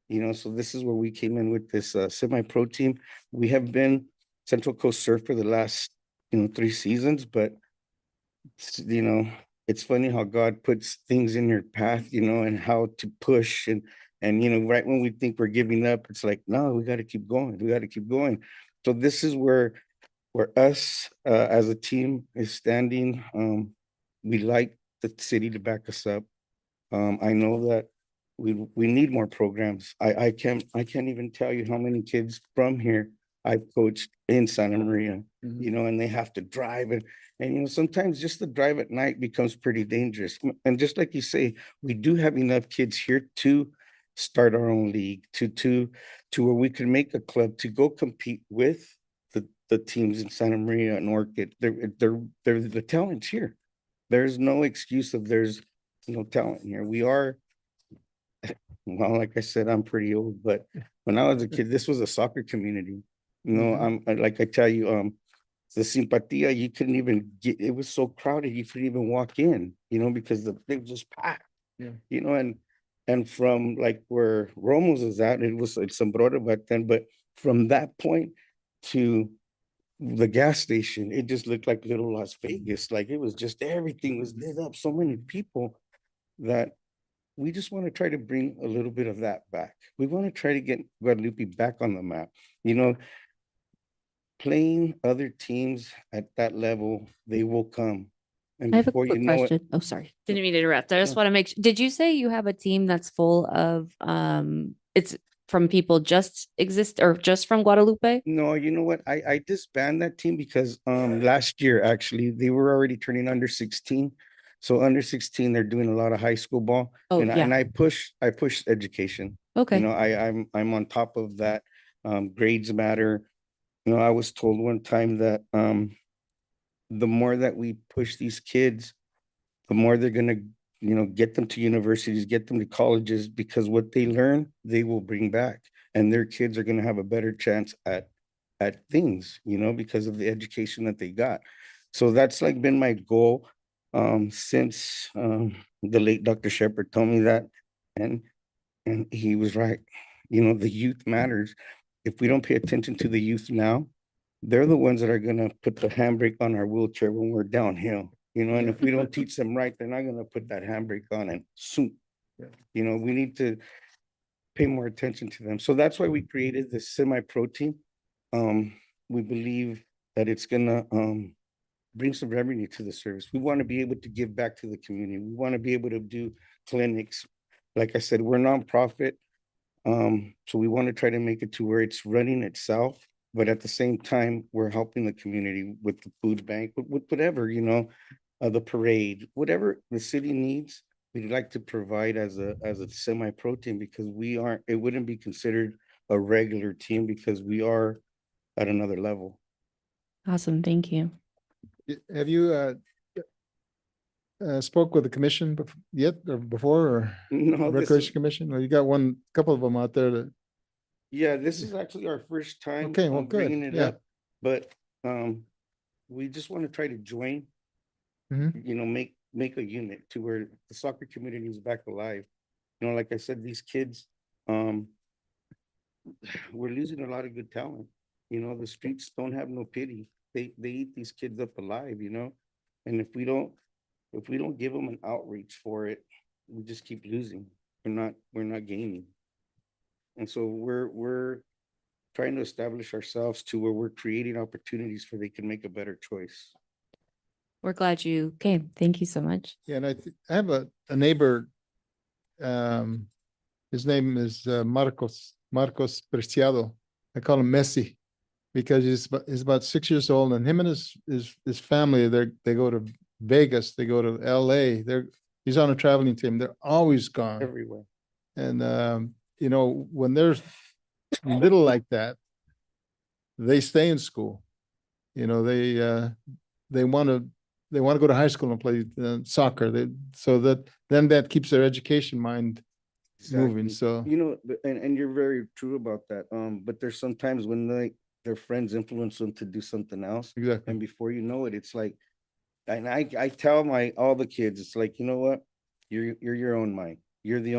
You know, so this is where we came in with this semi-pro team. We have been Central Coast Surf for the last, 3 seasons, but you know, it's funny how God puts things in your path, and how to push and right when we think we're giving up, it's like, no, we got to keep going. We got to keep going. So this is where us as a team is standing. We like the city to back us up. I know that we need more programs. I can't even tell you how many kids from here I've coached in Santa Maria, and they have to drive and sometimes just the drive at night becomes pretty dangerous. And just like you say, we do have enough kids here to start our own league, to where we can make a club to go compete with the teams in Santa Maria and Orchid. They're the talent's here. There's no excuse of there's no talent here. We are, well, like I said, I'm pretty old, but when I was a kid, this was a soccer community. Like I tell you, the Simpatia, you couldn't even get, it was so crowded, you couldn't even walk in, because they were just packed. And from like where Romo's is at, it was like Sombrero back then, but from that point to the gas station, it just looked like little Las Vegas. Like it was just, everything was lit up, so many people that we just want to try to bring a little bit of that back. We want to try to get Guadalupe back on the map. Playing other teams at that level, they will come. And I have a before you quick know question. it, Oh, sorry. Didn't mean to interrupt. I just want to make, did you say you have a team that's full of, it's from people just exist or just from Guadalupe? no, you know what? I disbanded that team because last year actually they were already turning under 16. So under 16, they're doing a lot of high school ball. Oh, And yeah. I push education. Okay. I'm on top of that. Grades matter. I was told one time that the more that we push these kids, the more they're gonna, get them to universities, get them to colleges, because what they learn, they will bring back. And their kids are gonna have a better chance at things, because of the education that they got. So that's like been my goal since the late Dr. Shepherd told me that. And he was right. The youth matters. If we don't pay attention to the youth now, they're the ones that are gonna put the handbrake on our wheelchair when we're downhill. And if we don't teach them right, they're not gonna put that handbrake on and soon. We need to pay more attention to them. So that's why we created this semi-pro team. We believe that it's gonna bring some revenue to the service. We want to be able to give back to the community. We want to be able to do clinics. Like I said, we're nonprofit. So we want to try to make it to where it's running itself, but at the same time, we're helping the community with the food bank, with whatever, the parade, whatever the city needs, we'd like to provide as a semi-pro team, because it wouldn't be considered a regular team because we are at another level. Awesome. Thank you. Have you spoke with the commission yet or before, or No, this Recreation is- Commission? Well, you got couple of them out there that, Yeah, this is actually our first time Okay, well, good. bringing it Yeah. up, but we just want to try to join, make a unit to where the soccer community is back alive. Like I said, these kids, we're losing a lot of good talent. The streets don't have no pity. They eat these kids up alive, and if we don't give them an outreach for it, we just keep losing. We're not gaining. And so we're trying to establish ourselves to where we're creating opportunities for they can make a better choice. We're glad you came. Thank you so much. Yeah, and I have a neighbor. His name is Marcos Preciado. I call him Messi because he's about 6 years old, and him and his family, they go to Vegas, they go to LA. He's on a traveling team. They're always gone Everywhere. and when they're little like that, they stay in school. They want to go to high school and play soccer. That keeps their education mind moving. So and you're very true about that. But there's sometimes when their friends influence them to do something else. Exactly. And before you know it, it's like, and I tell all the kids, it's like, you know what? You're your own mind. You're the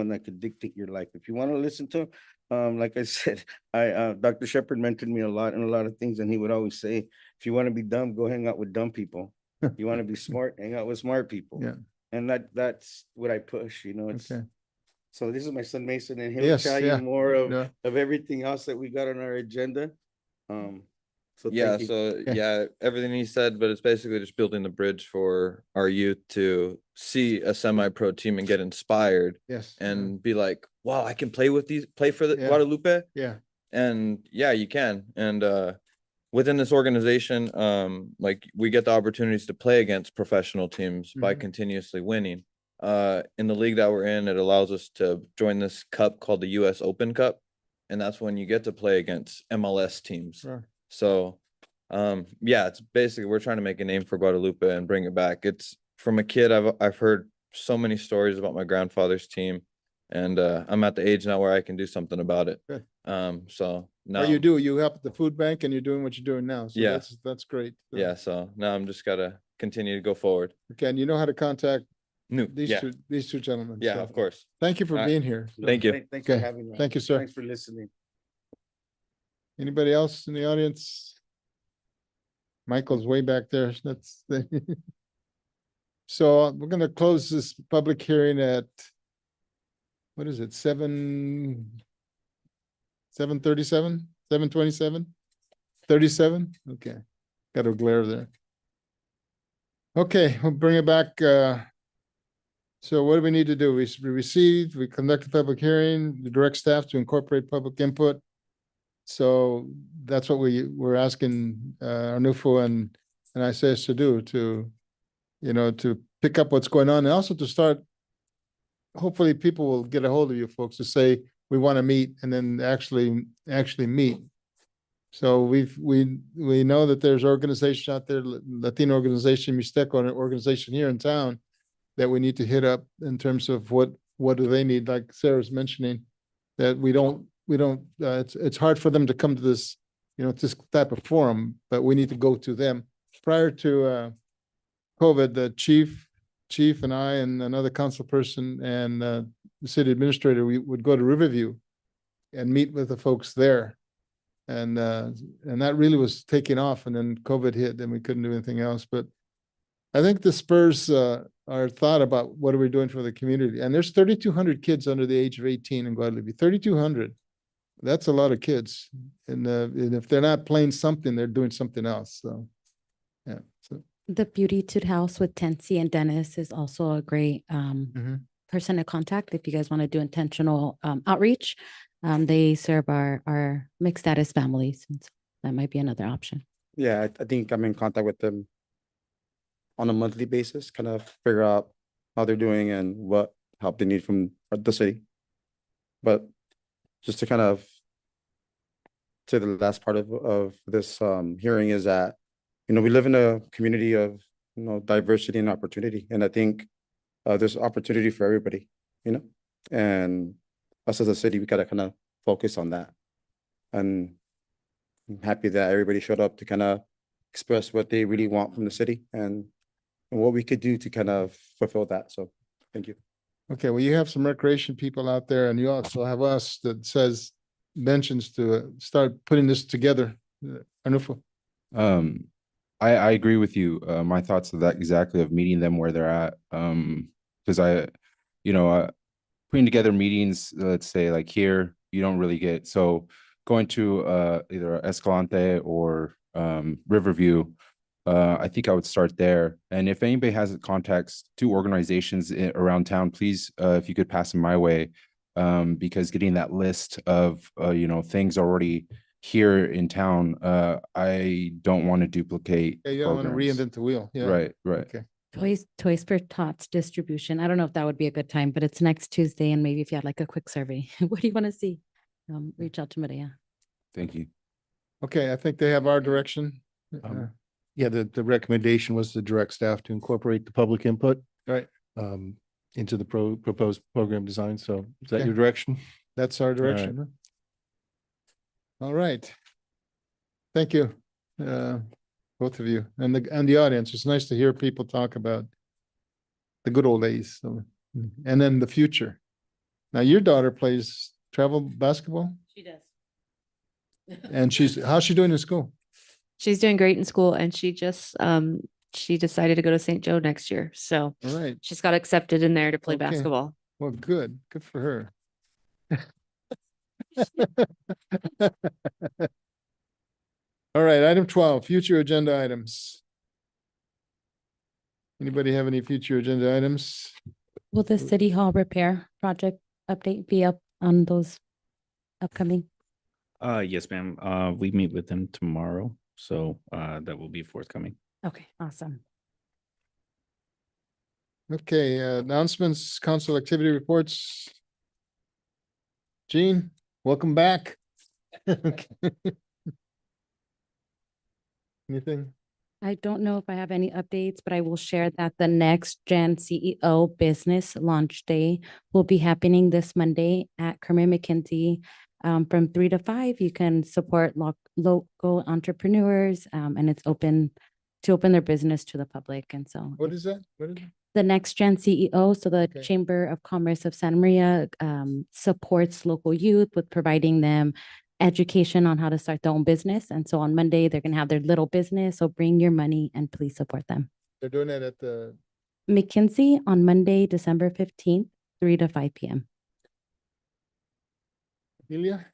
one that could dictate your life. If you want to listen to, like I said, Dr. Shepherd mentored me a lot in a lot of things, and he would always say, if you want to be dumb, go hang out with dumb people. You want to be smart, hang out with smart people. Yeah. And that's what I push, It's Okay. so this is my son Mason, and he'll Yes, tell yeah. you more Yeah. of everything else that we got on our agenda. So Yeah, thank you. so yeah, everything he said, but it's basically just building the bridge for our youth to see a semi-pro team and get inspired Yes. and be like, wow, I can play for the Yeah. Guadalupe. Yeah. And yeah, you can. And within this organization, like we get the opportunities to play against professional teams by Mhm. continuously winning. In the league that we're in, it allows us to join this cup called the US Open Cup. And that's when you get to play against MLS teams. Sure. So yeah, it's basically we're trying to make a name for Guadalupe and bring it back. It's from a kid, I've heard so many stories about my grandfather's team, and I'm at the age now where I can do something about it. Good. So now Or you help at the food bank, and you're doing what you're doing now. So Yeah. that's great. So- yeah, so now I'm just gotta continue to go forward. Okay, and you know how to contact No, these yeah, two gentlemen. yeah, so of course. Thank you for All right. being here. Thank you. Thanks for Okay. having me. Thank you, sir. Thanks for listening. Anybody else in the audience? Michael's way back there. That's so we're gonna close this public hearing at, what is it, 7:37, 7:27, 37? Okay, got a glare there. Okay, we'll bring it back. So what do we need to do? We received, we conduct a public hearing, we direct staff to incorporate public input. So that's what we're asking Arnulfo and Isaias to do, to pick up what's going on, and also to start, hopefully people will get a hold of you folks to say, we want to meet, and then actually meet. So we know that there's organization out there, Latino organization, Mixteco organization here in town, that we need to hit up in terms of what do they need, like Sarah's mentioning, that it's hard for them to come to this, this type of forum, but we need to go to them. Prior to COVID, the chief and I and another council person and the city administrator, we would go to Riverview and meet with the folks there. And that really was taking off, and then COVID hit, and we couldn't do anything else. But I think this spurs our thought about what are we doing for the community. And there's 3,200 kids under the age of 18 in Guadalupe, 3,200. That's a lot of kids. And if they're not playing something, they're doing something else. So, yeah. So The Beautitude House with Tensi and Dennis is also a great person to contact if you guys want to do intentional outreach. They serve our mixed status families, and so that might be another option. Yeah, I think I'm in contact with them on a monthly basis, kind of figure out how they're doing and what help they need from the city. But just to kind of to the last part of this hearing is that, we live in a community of, diversity and opportunity. And I think there's opportunity for everybody, and us as a city, we got to kind of focus on that. And I'm happy that everybody showed up to kind of express what they really want from the city and what we could do to kind of fulfill that. So thank you. okay, well, you have some recreation people out there, and you also have us that mentions to start putting this together. Arnulfo. I agree with you. My thoughts of that exactly, of meeting them where they're at. Because putting together meetings, let's say like here, you don't really get, so going to either Escalante or Riverview, I think I would start there. And if anybody has contacts to organizations around town, please, if you could pass them my way. Because getting that list of, things already here in town, I don't want to duplicate. Yeah, you don't want to programs. reinvent the wheel. Yeah. Right, right. Okay. Toys for Tots distribution. I don't know if that would be a good time, but it's next Tuesday, and maybe if you had like a quick survey, what do you want to see? Reach out to Maria. Thank you. Okay, I think they have our direction. Yeah, the recommendation was to direct staff to incorporate the public input. Right. Into the proposed program design. So is that Okay. your direction? That's our direction. Huh? All right. Thank you, both of you and the audience. It's nice to hear people talk about the good old days. So, and then the future. Now, your daughter plays travel basketball She does. and how's she doing in school? She's doing great in school, and she just she decided to go to St. Joe next year. So All right. she's got accepted in there to play Okay. basketball. Well, good for her. All right, item 12, future agenda items. Anybody have any future agenda items? Will the City Hall repair project update be up on those upcoming? Yes, ma'am. We meet with them tomorrow, so that will be forthcoming. Okay, awesome. Okay, announcements, council activity reports. Gene, welcome back. Okay. Anything? I don't know if I have any updates, but I will share that the next Gen CEO Business Launch Day will be happening this Monday at Kermit McKenzie. From 3 to 5, you can support local entrepreneurs, and it's open their business to the public. And so What is that? What is it? the next Gen CEO, so the Okay. Chamber of Commerce of Santa Maria supports local youth with providing them education on how to start their own business. And so on Monday, they're going to have their little business. So bring your money and please support them. They're doing it at the, McKinsey on Monday, December 15th, 3 to 5 p.m. Ilya?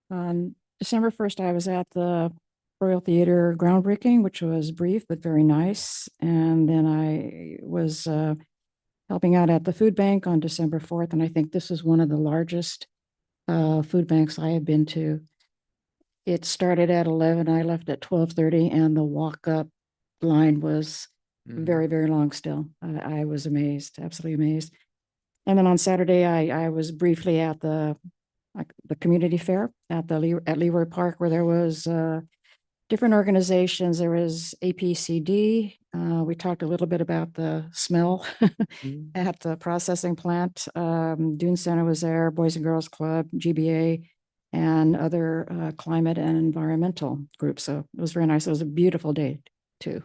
On December 1st, I was at the Royal Theater groundbreaking, which was brief but very nice. And then I was helping out at the food bank on December 4th. And I think this is one of the largest food banks I have been to. It started at 11, I left at 12:30, and the walk-up line was very, very long still. I was amazed, absolutely amazed. And then on Saturday, I was briefly at the community fair at Leroy Park, where there was different organizations. There was APCD. We talked a little bit about the smell at the processing plant. Dune Center was there, Boys and Girls Club, GBA, and other climate and environmental groups. So it was very nice. It was a beautiful day too.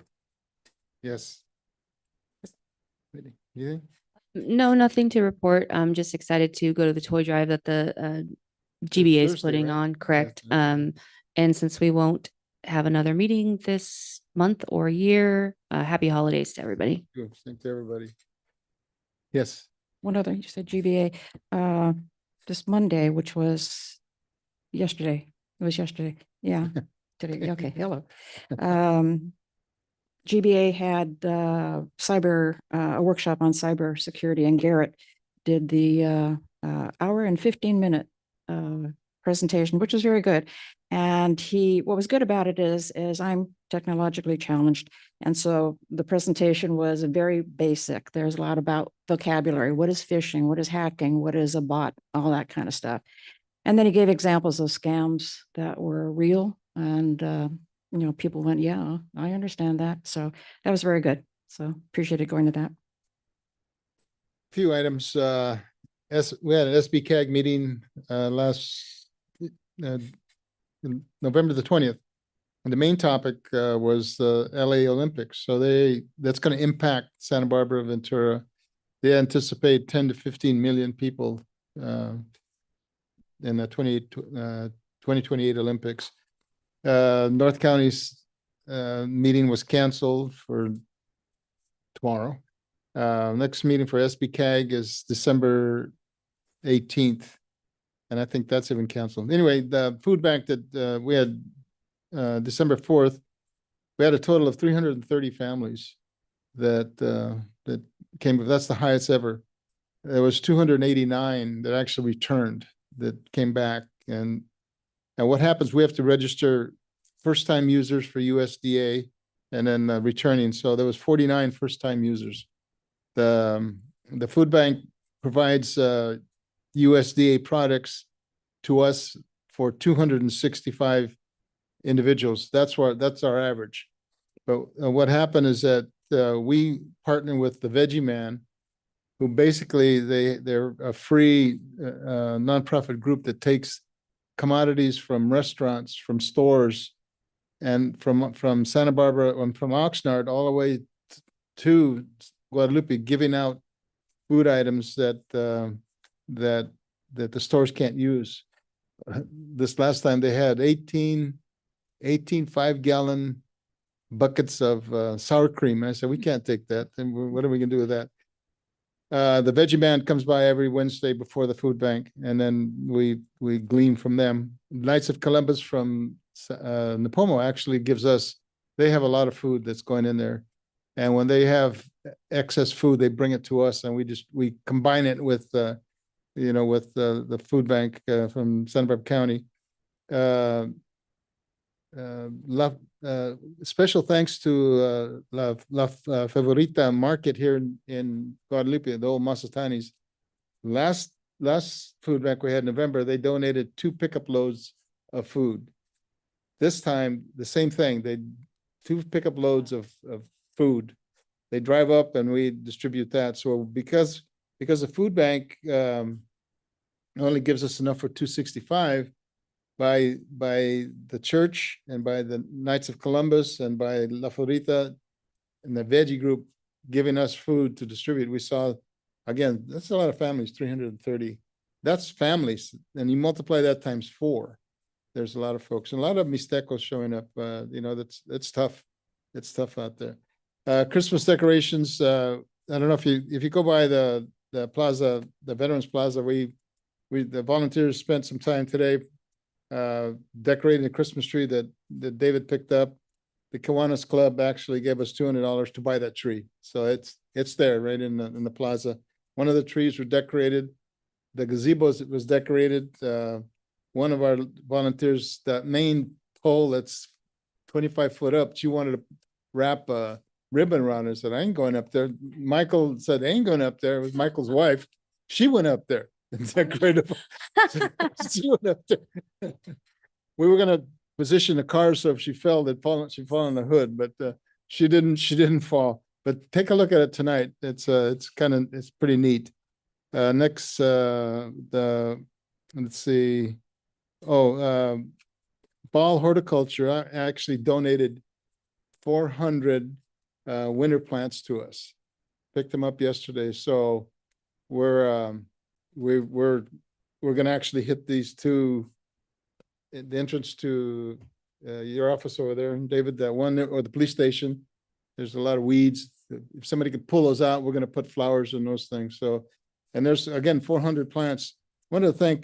Yes. Really? You? No, nothing to report. I'm just excited to go to the toy drive that the GBA is Thursday, putting right? on, correct? And since we won't have another meeting this month or year, happy holidays to everybody. Good. Thank you, everybody. Yes. One other, you said GBA, this Monday, which was yesterday. It was yesterday. Yeah. Today. Okay. Hello. GBA had a workshop on cyber security, and Garrett did the hour and 15-minute presentation, which was very good. And what was good about it is I'm technologically challenged. And so the presentation was very basic. There's a lot about vocabulary. What is phishing? What is hacking? What is a bot? All that kind of stuff. And then he gave examples of scams that were real. And, people went, yeah, I understand that. So that was very good. So appreciated going to that. Few items, we had an SBCAG meeting last November the 20th. And the main topic was the LA Olympics. So that's going to impact Santa Barbara, Ventura. They anticipate 10 to 15 million people in the 2028 Olympics. North County's meeting was canceled for tomorrow. Next meeting for SBCAG is December 18th. And I think that's even canceled. Anyway, the food bank that we had December 4th, we had a total of 330 families that came, that's the highest ever. There was 289 that actually returned, that came back. And what happens, we have to register first-time users for USDA and then returning. So there was 49 first-time users. The food bank provides USDA products to us for 265 individuals. That's our average. But what happened is that we partner with the Veggie Man, who basically they're a free nonprofit group that takes commodities from restaurants, from stores, and from Santa Barbara and from Oxnard all the way to Guadalupe, giving out food items that the stores can't use. This last time they had 18 5-gallon buckets of sour cream. I said, we can't take that. And what are we gonna do with that? The Veggie Man comes by every Wednesday before the food bank, and then we glean from them. Knights of Columbus from Napomo actually gives us, they have a lot of food that's going in there. And when they have excess food, they bring it to us, and we combine it with the food bank from Santa Barbara County. Special thanks to La Favorita Market here in Guadalupe, the old Masatanis. Last food bank we had in November, they donated 2 pickup loads of food. This time, the same thing. 2 pickup loads of food. They drive up and we distribute that. So because the food bank only gives us enough for 265, by the church and by the Knights of Columbus and by La Favorita and the Veggie Group giving us food to distribute, we saw, again, that's a lot of families, 330. That's families, and you multiply that times 4. There's a lot of folks, and a lot of Mixtecos showing up. That's tough. It's tough out there. Christmas decorations. I don't know if you go by the plaza, the Veterans Plaza, the volunteers spent some time today decorating the Christmas tree that David picked up. The Kiwanis Club actually gave us $200 to buy that tree. So it's there right in the plaza. One of the trees were decorated. The gazebo was decorated. One of our volunteers, that main pole that's 25 foot up, she wanted to wrap a ribbon around it. I said, I ain't going up there. Michael said, I ain't going up there. It was Michael's wife. She went up there and decorated. She went up there. We were going to position the car so if she fell, she'd fall on the hood, but she didn't fall. But take a look at it tonight. It's pretty neat. Next, let's see. Ball Horticulture actually donated 400 winter plants to us. Picked them up yesterday. So we're going to actually hit these 2, the entrance to your office over there, David, that one there, or the police station. There's a lot of weeds. If somebody could pull those out, we're going to put flowers in those things. So, and there's again 400 plants. I want to thank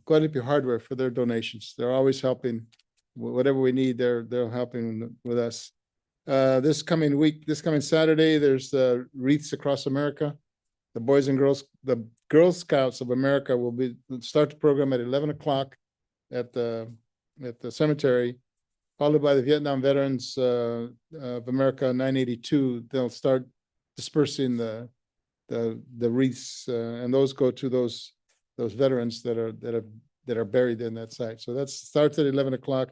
Guadalupe Hardware for their donations. They're always helping. Whatever we need, they're helping with us. This coming Saturday, there's wreaths across America. The boys and girls, the Girl Scouts of America will start the program at 11 o'clock at the cemetery, followed by the Vietnam Veterans of America 982. They'll start dispersing the wreaths, and those go to those veterans that are buried in that site. So that starts at 11 o'clock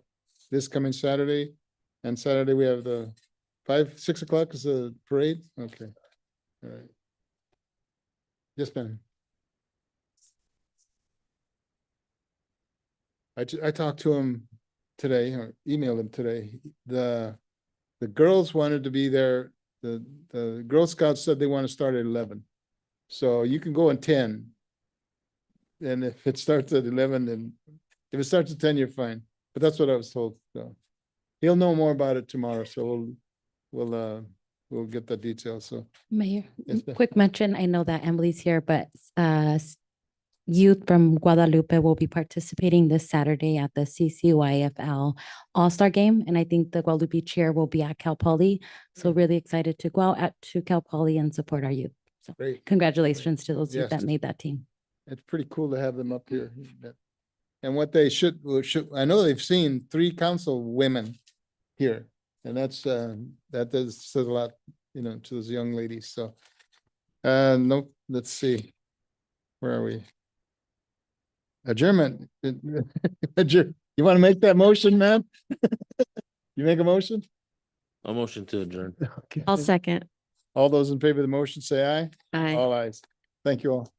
this coming Saturday, and Saturday we have the 6 o'clock is the parade. Okay, all right. Yes, ma'am. I talked to him today, or emailed him today. The girls wanted to be there. The Girl Scouts said they want to start at 11. So you can go at 10. And if it starts at 11, then if it starts at 10, you're fine. But that's what I was told. So he'll know more about it tomorrow. So we'll get the details. So Mayor, Yes, ma'am. quick mention. I know that Emily's here, but youth from Guadalupe will be participating this Saturday at the CCYFL All-Star Game. And I think the Guadalupe cheer will be at Cal Poly. So really excited to go out to Cal Poly and support our youth. So Great. congratulations to those youth that Yes. made that team. It's pretty cool to have them up here. And what they should, I know they've seen 3 council women here. And that's, that does says a lot, you know, to those young ladies. So, no, let's see. Where are we? Adjournment. You want to make that motion, man? You make a motion? A motion to adjourn. Okay. I'll second. All those in favor of the motion, say aye. Aye. All ayes. Thank you all.